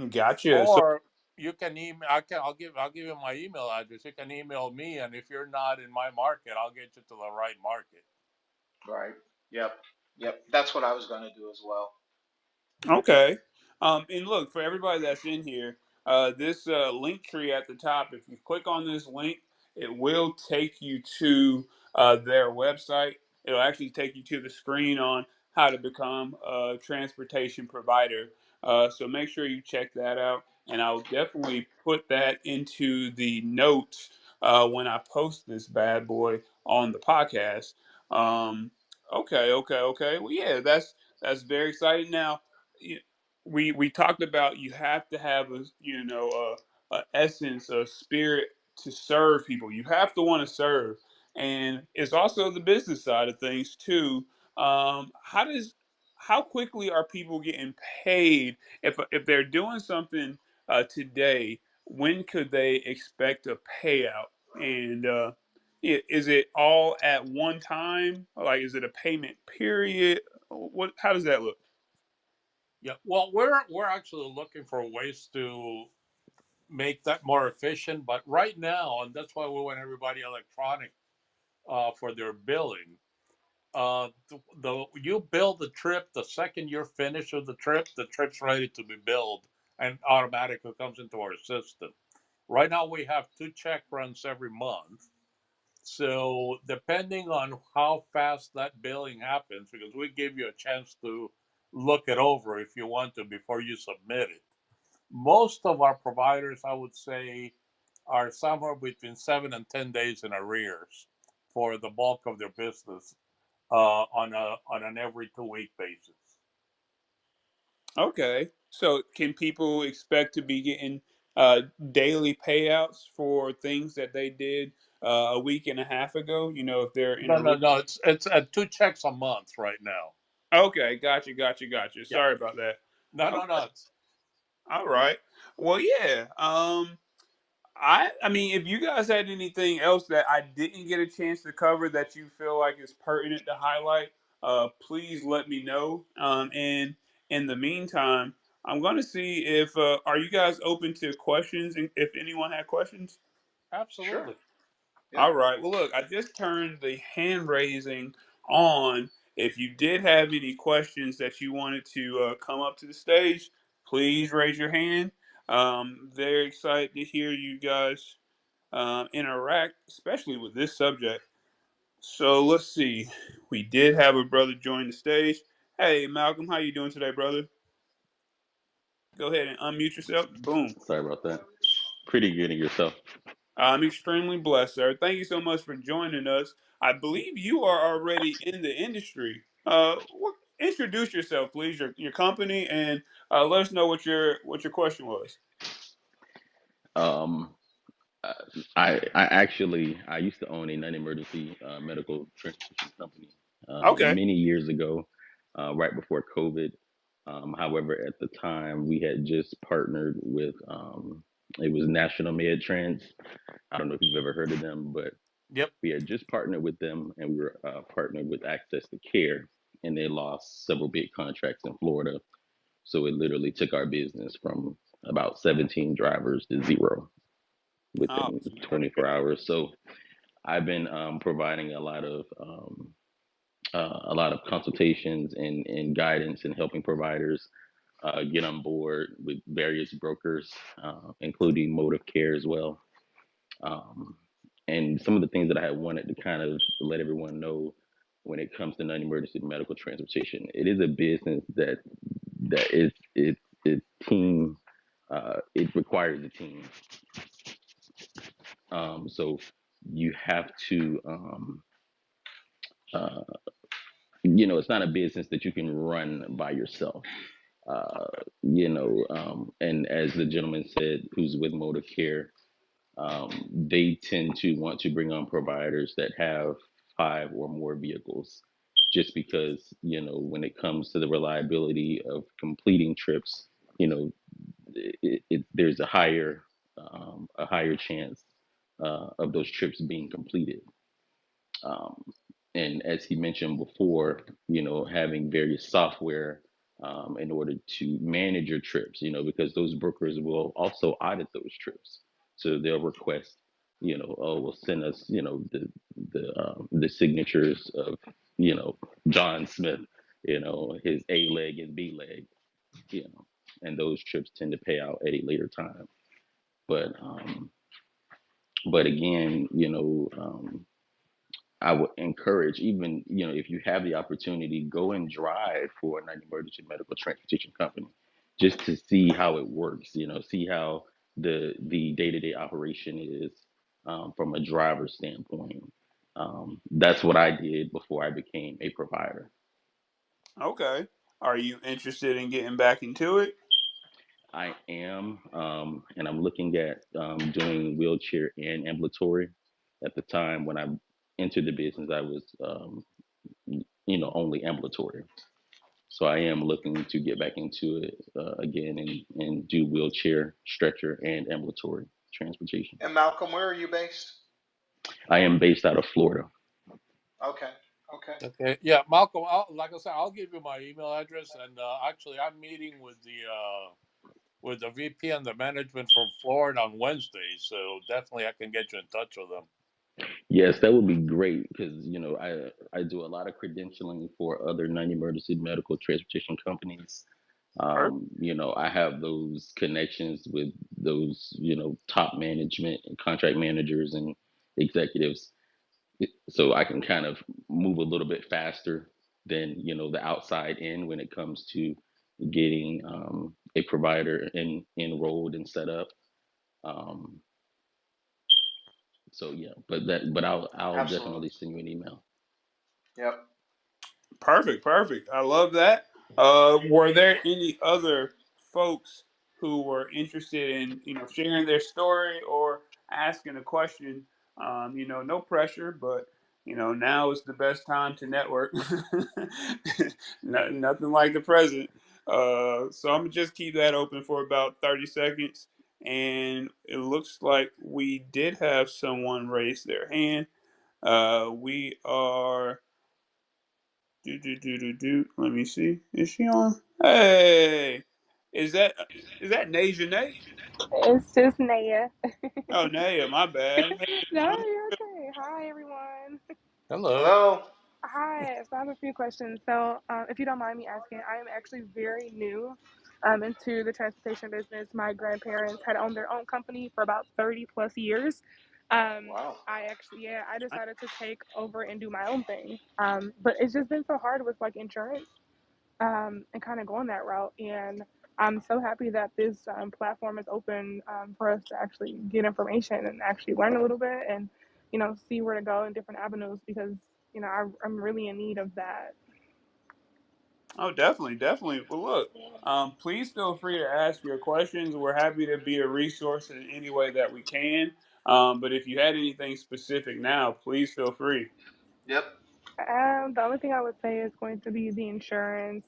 Gotcha. So Or you can email. I'll give you my email address. You can email me, and if you're not in my market, I'll get you to the right market. Right. Yep. Yep. That's what I was gonna do as well. okay. And look, for everybody that's in here, this link tree at the top, if you click on this link, it will take you to their website. It'll actually take you to the screen on how to become a transportation provider. So make sure you check that out. And I'll definitely put that into the notes when I post this bad boy on the podcast. Um, okay. Well, yeah, that's very exciting. Now, y- we talked about you have to have a essence, a spirit to serve people. You have to want to serve, and it's also the business side of things too. How quickly are people getting paid if they're doing something today? When could they expect a payout? And is it all at one time? Like, is it a payment period? What? How does that look? Yeah. Well, we're actually looking for ways to make that more efficient. But right now, and that's why we want everybody electronic for their billing. You build the trip the second you're finished with the trip's ready to be billed and automatically comes into our system. Right now we have 2 check runs every month. So depending on how fast that billing happens, because we give you a chance to look it over if you want to before you submit it. Most of our providers, I would say, are somewhere between 7 and 10 days in arrears for the bulk of their business on an every 2 week basis. Okay. So can people expect to be getting daily payouts for things that they did a week and a half ago? If they're in No, a no, no. It's at 2 checks a month right now. okay, gotcha. Yeah. Sorry about that. No, no, Okay, no. all right. Well, yeah. I mean, if you guys had anything else that I didn't get a chance to cover that you feel like is pertinent to highlight, please let me know. And in the meantime, I'm going to see if are you guys open to questions, and if anyone had questions. Sure. Absolutely. Yeah. All right. Well, look, I just turned the hand raising on. If you did have any questions that you wanted to come up to the stage, please raise your hand. Very excited to hear you guys interact, especially with this subject. So let's see. We did have a brother join the stage. Hey, Malcolm, how you doing today, brother? Go ahead and unmute yourself. Boom. Sorry about that. Pretty good at yourself. I'm extremely blessed, sir. Thank you so much for joining us. I believe you are already in the industry. Introduce yourself, please, your company, and let us know what your question was. Um, I used to own a non-emergency medical transportation company Okay. many years ago, right before COVID. However, at the time, we had just partnered with it was National Med Trans. I don't know if you've ever heard of them, but Yep. we had just partnered with them, and we were partnered with Access to Care, and they lost several big contracts in Florida. So it literally took our business from about 17 drivers to zero Oh, within sorry to hear 24 hours. So I've been providing a lot of consultations and guidance and helping providers get on board with various brokers, including ModivCare as well. Um, and some of the things that I had wanted to kind of let everyone know when it comes to non-emergency medical transportation, it is a business that is team. It requires a team. So you have to, uh, it's not a business that you can run by yourself. Uh, and as the gentleman said, who's with ModivCare, they tend to want to bring on providers that have five or more vehicles, just because when it comes to the reliability of completing trips, you know, there's a higher chance of those trips being completed. Um, and as he mentioned before, having various software in order to manage your trips, because those brokers will also audit those trips. So they'll request, oh, well, send us, the signatures of, John Smith, his A leg and B leg, and those trips tend to pay out at a later time. But again, I would encourage, even if you have the opportunity, go and drive for a non-emergency medical transportation company, just to see how it works. See how the day-to-day operation is from a driver standpoint. That's what I did before I became a provider. Okay. Are you interested in getting back into it? I am, and I'm looking at doing wheelchair and ambulatory. At the time when I entered the business, I was, only ambulatory. So I am looking to get back into it again and do wheelchair, stretcher, and ambulatory transportation. And Malcolm, where are you based? I am based out of Florida. Okay. Okay. Okay. Yeah, Malcolm. Like I said, I'll give you my email address, and actually, I'm meeting with the VP and the management from Florida on Wednesday, so definitely I can get you in touch with them. Yes, that would be great because I do a lot of credentialing for other non-emergency medical transportation companies. Perfect. I have those connections with those top management and contract managers and executives, so I can kind of move a little bit faster than the outside in when it comes to getting a provider enrolled and set up. Um, so yeah, but I'll Absolutely. definitely send you an email. Yep. Perfect, perfect. I love that. Were there any other folks who were interested in, sharing their story or asking a question? No pressure, but now is the best time to network. Nothing like the present. So I'm gonna just keep that open for about 30 seconds. And it looks like we did have someone raise their hand. We are do. Let me see. Is she on? Hey. Is that Nasia Nate? It's just Neia. Oh, Neia, my bad. Hey, No, how you're okay. Hi, everyone. Hello. Hello. Hi. So I have a few questions. So, if you don't mind me asking, I am actually very new into the transportation business. My grandparents had owned their own company for about 30 plus years. Wow. I actually, yeah, I decided to take over and do my own thing. But it's just been so hard with like insurance. And kind of going that route. And I'm so happy that this platform is open for us to actually get information and actually learn a little bit and, see where to go in different avenues because, I'm really in need of that. Oh, definitely, definitely. Well, look, please feel free to ask your questions. We're happy to be a resource in any way that we can. But if you had anything specific now, please feel free. Yep. The only thing I would say is going to be the insurance.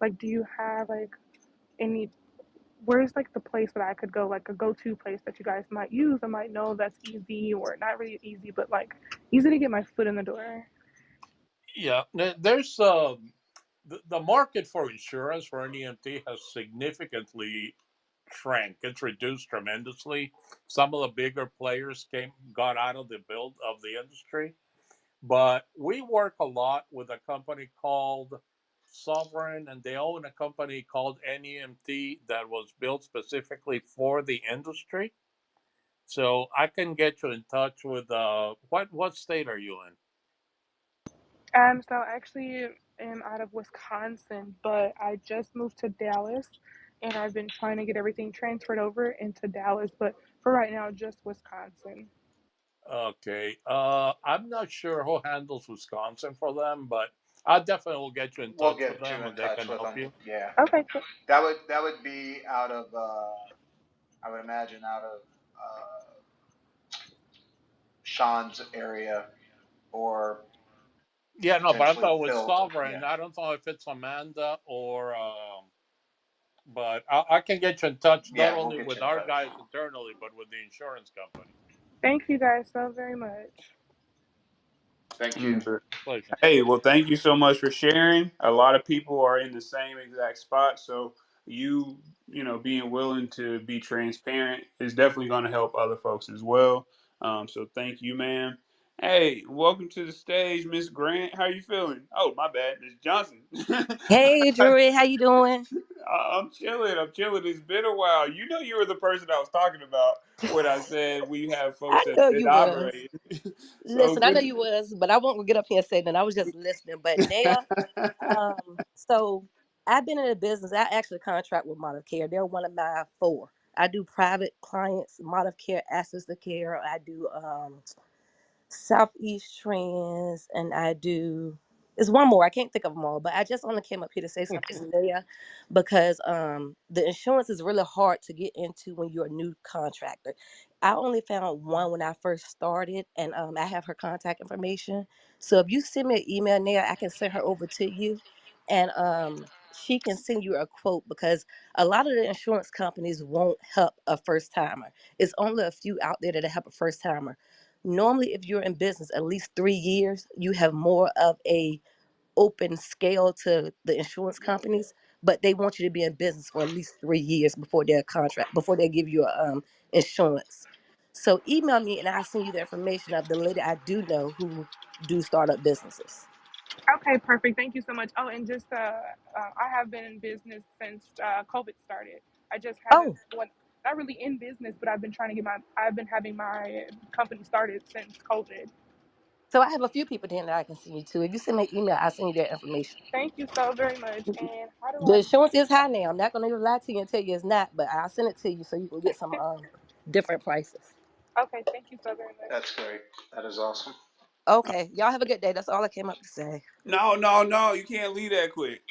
Like, do you have like any? Where's like the place that I could go, like a go-to place that you guys might use? I might know that's easy or not really easy, but like easy to get my foot in the door. Yeah, there's the market for insurance for an EMT has significantly shrank. It's reduced tremendously. Some of the bigger players got out of the build of the industry, but we work a lot with a company called Sovereign, and they own a company called NEMT that was built specifically for the industry. So I can get you in touch with what state are you in? So I actually am out of Wisconsin, but I just moved to Dallas and I've been trying to get everything transferred over into Dallas, but for right now, just Wisconsin. Okay. I'm not sure who handles Wisconsin for them, but I definitely will get you in We'll touch with get you them in and they touch can with help them. you. Yeah. Okay, cool. That would be out of I would imagine out of Sean's area or Yeah, no, but I potentially thought it was Phil's. Yeah. Sovereign. I don't know if it's Amanda or, but I can get you in touch not Yeah, we'll only get with you in our touch. guys internally, but with the insurance company. Thank you guys so very much. Thank you. Mm. Pleasure. Hey, well, thank you so much for sharing. A lot of people are in the same exact spot, so being willing to be transparent is definitely going to help other folks as well. So thank you, ma'am. Hey, welcome to the stage, Miss Grant. How you feeling? Oh, my bad, Miss Johnson. Hey, Drury, how you doing? I'm chilling. I'm chilling. It's been a while. You know, you were the person I was talking about when I said we have folks I that know did you was. operate. So Listen, I know good. you was, but I won't get up here and say that. I was just listening. But now, so I've been in the business. I actually contract with ModivCare. They're one of my four. I do private clients, ModivCare, Access to Care. I do Southeast Trends, and I do. There's one more. I can't think of them all, but I just only came up here to say something there because the insurance is really hard to get into when you're a new contractor. I only found one when I first started, and I have her contact information. So if you send me an email there, I can send her over to you, and she can send you a quote because a lot of the insurance companies won't help a first timer. It's only a few out there that help a first timer. Normally, if you're in business at least 3 years, you have more of a open scale to the insurance Yep. companies, but they want you to be in business for at least 3 years before their contract, before they give you a insurance. So email me and I'll send you the information of the lady I do know who do startup businesses. Okay, perfect. Thank you so much. Oh, and just I have been in business since COVID started. I just haven't Oh, went not really in business, but I've been having my company started since COVID. so I have a few people then that I can send you to. If you send me an email, I'll send you their information. Thank you so very much. And how do The I? insurance is high now. I'm not going to lie to you and tell you it's not, but I'll send it to you so you can get some different prices. Okay, thank you so very much. That's great. That is awesome. Okay. Y'all have a good day. That's all I came up to say. No, no, no. You can't leave that quick.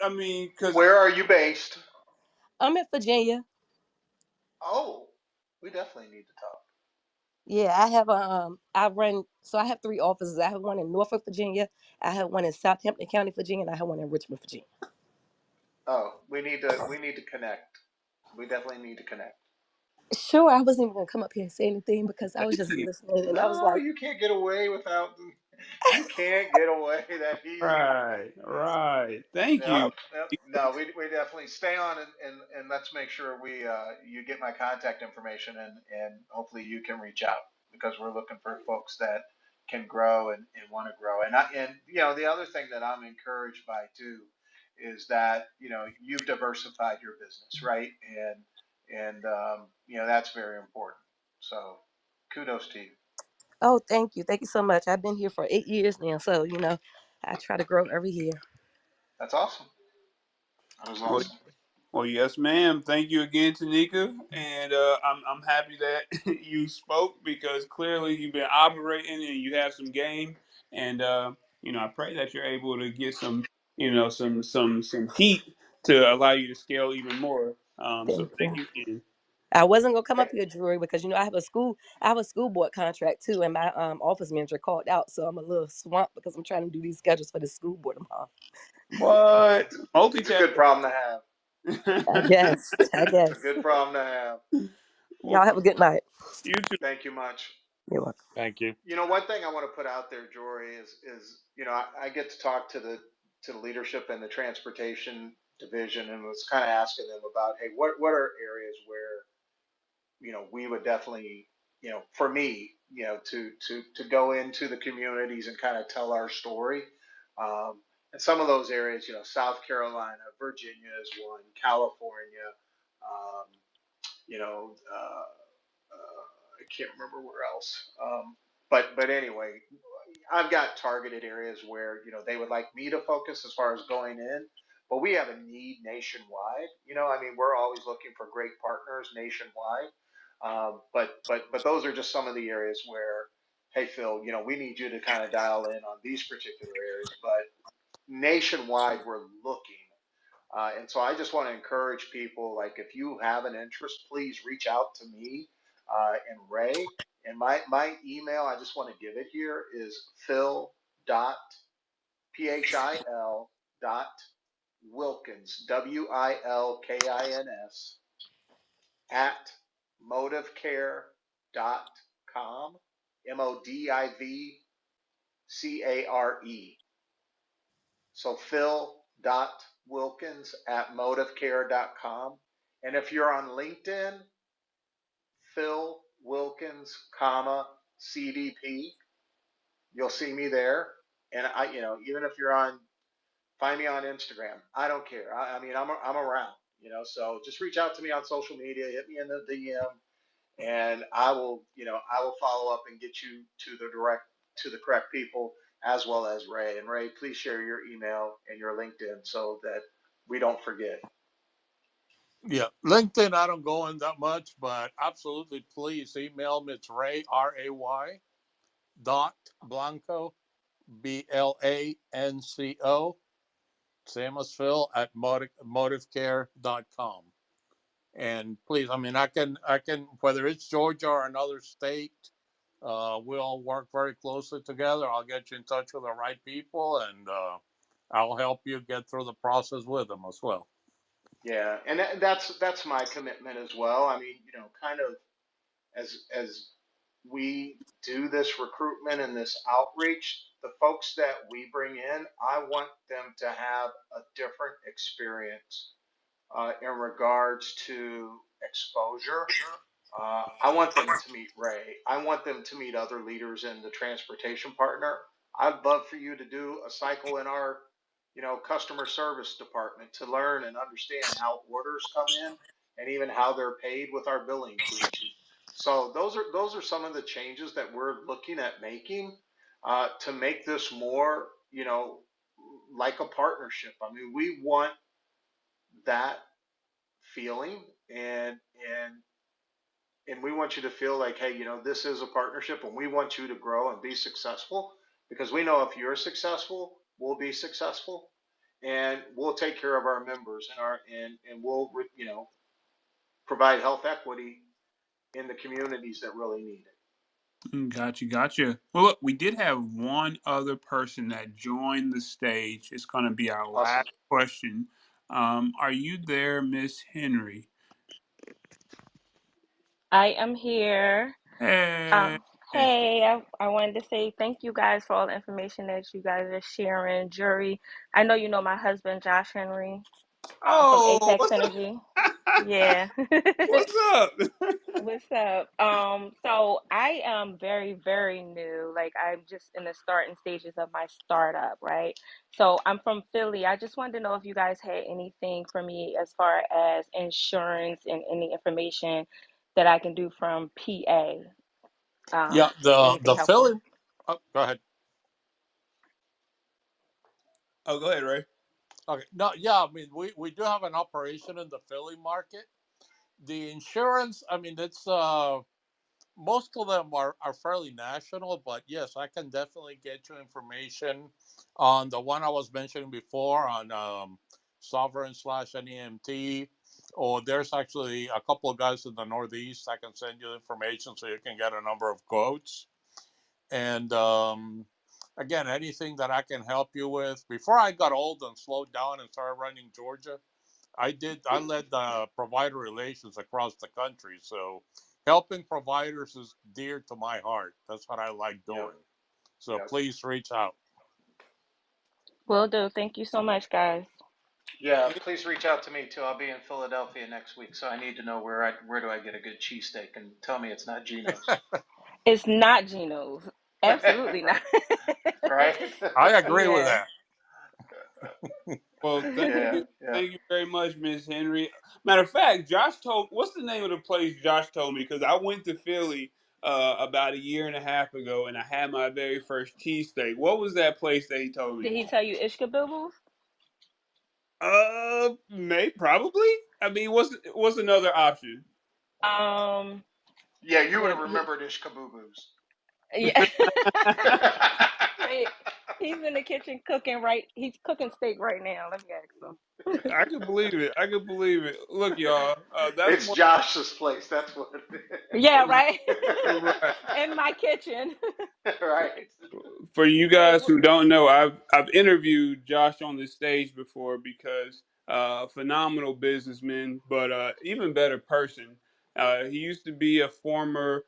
I mean, because Where are you based? I'm in Virginia. Oh, we definitely need to talk. Yeah, I have I run so I have three offices. I have one in Norfolk, Virginia. I have one in Southampton County, Virginia, and I have one in Richmond, Virginia. Oh, we need to connect. We definitely need to connect. Sure, I wasn't even gonna come up here and say anything because I was thank just you. listening and I was No, like, you can't get away without. You can't get away that easy. Right. Thank Yep, you. yep. No, we definitely stay on and let's make sure we you get my contact information and hopefully you can reach out because we're looking for folks that can grow and want to grow. And the other thing that I'm encouraged by too is that you've diversified your business, right? And that's very important. So kudos to you. Oh, thank you so much. I've been here for 8 years now, so I try to grow every year. That's awesome. That is Well, awesome. well, yes, ma'am. Thank you again, Tanika, and I'm happy that you spoke because clearly you've been operating and you have some game, and I pray that you're able to get some some heat to allow you to scale even more. So Thank thank you. you again. I wasn't gonna come up here, Drury, because I have a school board contract too, and my office manager called out, so I'm a little swamped because I'm trying to do these schedules for the school board tomorrow. What It's a good multitasking? problem to have. I guess. I It's a guess. good problem to have. Well, Y'all have a good night. you too. Thank you much. You're welcome. Thank you. One thing I want to put out there, Jory, is I get to talk to the leadership in the transportation division and was kind of asking them about, hey, what are areas where we would definitely, for me, to go into the communities and kind of tell our story. And some of those areas, South Carolina, Virginia is one, California, um, you know, I can't remember where else. But anyway, I've got targeted areas where they would like me to focus as far as going in, but we have a need nationwide. I mean, we're always looking for great partners nationwide. But those are just some of the areas where, hey Phil, we need you to kind of dial in on these particular areas. But nationwide, we're looking. And so I just want to encourage people, like if you have an interest, please reach out to me and Ray. And my email, I just want to give it here, is phil dot phil dot Wilkins, WILKINS, at modivcare.com, MODIVCARE. So phil.wilkins at modivcare.com. And if you're on LinkedIn, Phil Wilkins, comma, CDP, you'll see me there. And even if you're on, find me on Instagram. I don't care. I mean, I'm around, so just reach out to me on social media, hit me in the DM, and I will follow up and get you to the correct people as well as Ray. And Ray, please share your email and your LinkedIn so that we don't forget. Yeah, LinkedIn, I don't go in that much, but absolutely please email me. It's Ray, RAY, dot Blanco, BLANCO, same as Phil, at ModivCare.com. And please, I mean, I can, whether it's Georgia or another state, we'll work very closely together. I'll get you in touch with the right people, and I'll help you get through the process with them as well. Yeah, and that's my commitment as well. I mean, kind of as we do this recruitment and this outreach, the folks that we bring in, I want them to have a different experience in regards to exposure. I want them to meet Ray. I want them to meet other leaders in the transportation partner. I'd love for you to do a cycle in our, customer service department to learn and understand how orders come in and even how they're paid with our billing team. So those are some of the changes that we're looking at making to make this more, like a partnership. I mean, we want that feeling and and we want you to feel like, hey, this is a partnership and we want you to grow and be successful because we know if you're successful, we'll be successful and we'll take care of our members and we'll provide health equity in the communities that really need it. Gotcha. Well, look, we did have one other person that joined the stage. It's going to be our Awesome. last question. Are you there, Miss Henry? I am here. Hey. Hey, I wanted to say thank you guys for all the information that you guys are sharing. Jury, I know you know my husband, Josh Henry, from Oh, Apex what's Energy. up? Yeah. What's up? What's up? So I am very, very new. Like I'm just in the starting stages of my startup, right? So I'm from Philly. I just wanted to know if you guys had anything for me as far as insurance and any information that I can do from PA. Yeah, Anything the helpful? Philly. Oh, go ahead. Oh, go ahead, Ray. Okay. No, yeah. I mean, we do have an operation in the Philly market. The insurance. I mean, it's most of them are fairly national, but yes, I can definitely get you information on the one I was mentioning before on Sovereign slash NEMT. Or there's actually a couple of guys in the Northeast. I can send you information so you can get a number of quotes. And again, anything that I can help you with. Before I got old and slowed down and started running Georgia, I led the provider relations across the country. So helping providers is dear to my heart. That's what I like Yep. doing. So Yep. please reach out. Will do. Thank you so much, guys. Yeah. Please reach out to me too. I'll be in Philadelphia next week, so I need to know where do I get a good cheesesteak, and tell me it's not Geno's. It's not Geno's. Absolutely not. Right. Right. I agree with Yeah. that. Well, Yeah. Yeah. thank you very much, Miss Henry. Matter of fact, Josh told. What's the name of the place Josh told me? Because I went to Philly about a year and a half ago, and I had my very first cheesesteak. What was that place that he told me? Did he tell you Ishkabibble's? May probably. I mean, what's another option? Um, Yeah. You would have the remembered Ishkabooboo's. yeah. Wait, he's in the kitchen cooking right. He's cooking steak right now. Let me ask him. I can believe it. I can believe it. Look, y'all. That's It's one. Josh's place. That's what. Yeah, right. Right. In my kitchen. Right. For you Hey, guys who don't know, I've interviewed Josh on this stage before because phenomenal businessman, but even better person. He used to be a former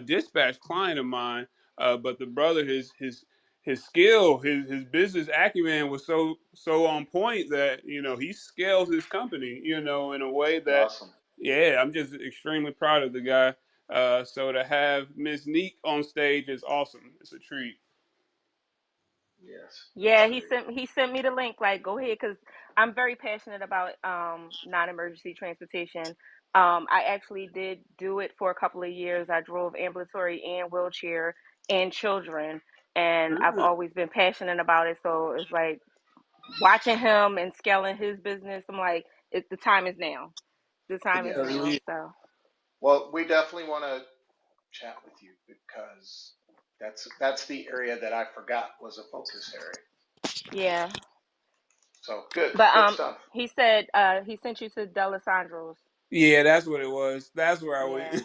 dispatch client of mine, but the brother, his skill, his business acumen was so on point that he scales his company, in a way that, Awesome. yeah, I'm just extremely proud of the guy. So to have Miss Neek on stage is awesome. It's a treat. Yes. Yes, yeah, he indeed. sent me the link. Like, go ahead, because I'm very passionate about non-emergency transportation. I actually did do it for a couple of years. I drove ambulatory and wheelchair and children, and I've Ah, always been passionate about it. So it's like watching him and scaling his business. I'm like, the time is now. The time is Yes. now. certainly. So Well, we definitely want to chat with you because that's the area that I forgot was a focus area. yeah, So good, but good stuff. he said he sent you to Delisandro's. Yeah, that's what it was. That's where I Yeah, went.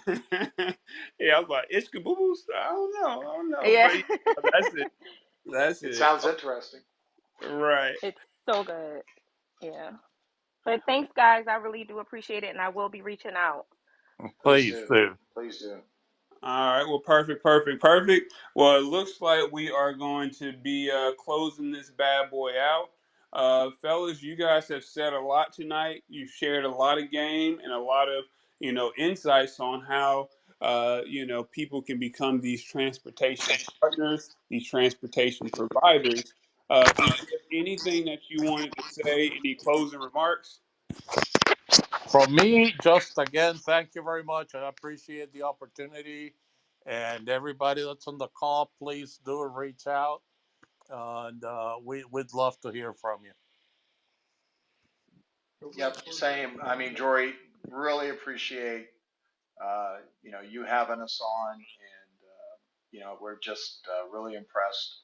Yeah, I was like, it's caboose. I don't know, yeah. but yeah, that's it. That's It it. sounds interesting. Right. It's so good. Yeah. But thanks, guys. I really do appreciate it, and I will be reaching out. Please Please do. do. Please do. All right. Well, perfect, perfect, perfect. Well, it looks like we are going to be closing this bad boy out. Fellas, you guys have said a lot tonight. You've shared a lot of game and a lot of insights on how people can become these transportation partners, these transportation providers. Is there anything that you wanted to say? Any closing remarks? From me, just again, thank you very much. I appreciate the opportunity. And everybody that's on the call, please do reach out. And we'd love to hear from you. Yep. Same. I mean, Jory, really appreciate you having us on, and we're just really impressed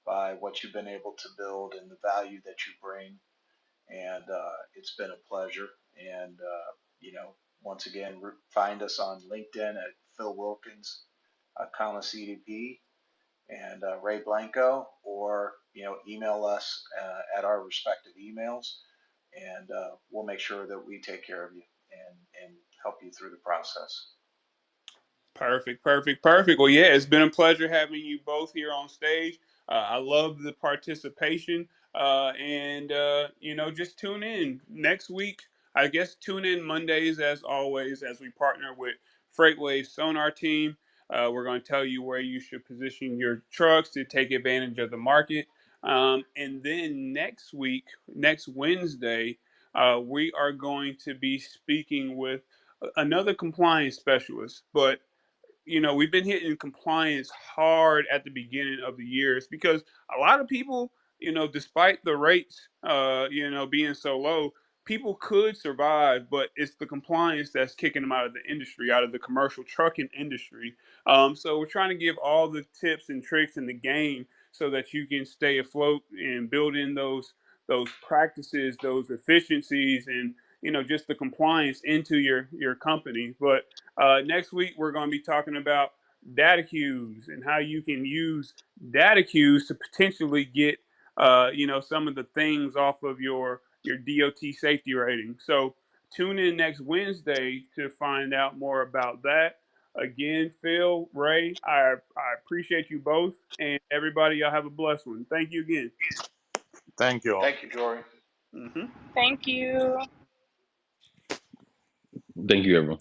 by what you've been able to build and the value that you bring. And it's been a pleasure. And once again, find us on LinkedIn at Phil Wilkins, comma CDP, and Ray Blanco, or email us at our respective emails, and we'll make sure that we take care of you and help you through the process. Perfect, perfect, perfect. Well, yeah, it's been a pleasure having you both here on stage. I love the participation, and just tune in next week. I guess tune in Mondays as always as we partner with Freightway Sonar Team. We're going to tell you where you should position your trucks to take advantage of the market. And then next week, next Wednesday, we are going to be speaking with another compliance specialist, but we've been hitting compliance hard at the beginning of the years because a lot of people, despite the rates, being so low, people could survive, but it's the compliance that's kicking them out of the industry, out of the commercial trucking industry. So we're trying to give all the tips and tricks in the game so that you can stay afloat and build in those practices, those efficiencies, and just the compliance into your company. But next week, we're going to be talking about data queues and how you can use data queues to potentially get, some of the things off of your DOT safety rating. So tune in next Wednesday to find out more about that. Again, Phil, Ray, I appreciate you both, and everybody, y'all have a blessed one. Thank you again. Thank you all. Thank you, Jory. Hmm. Thank you. Thank you, everyone.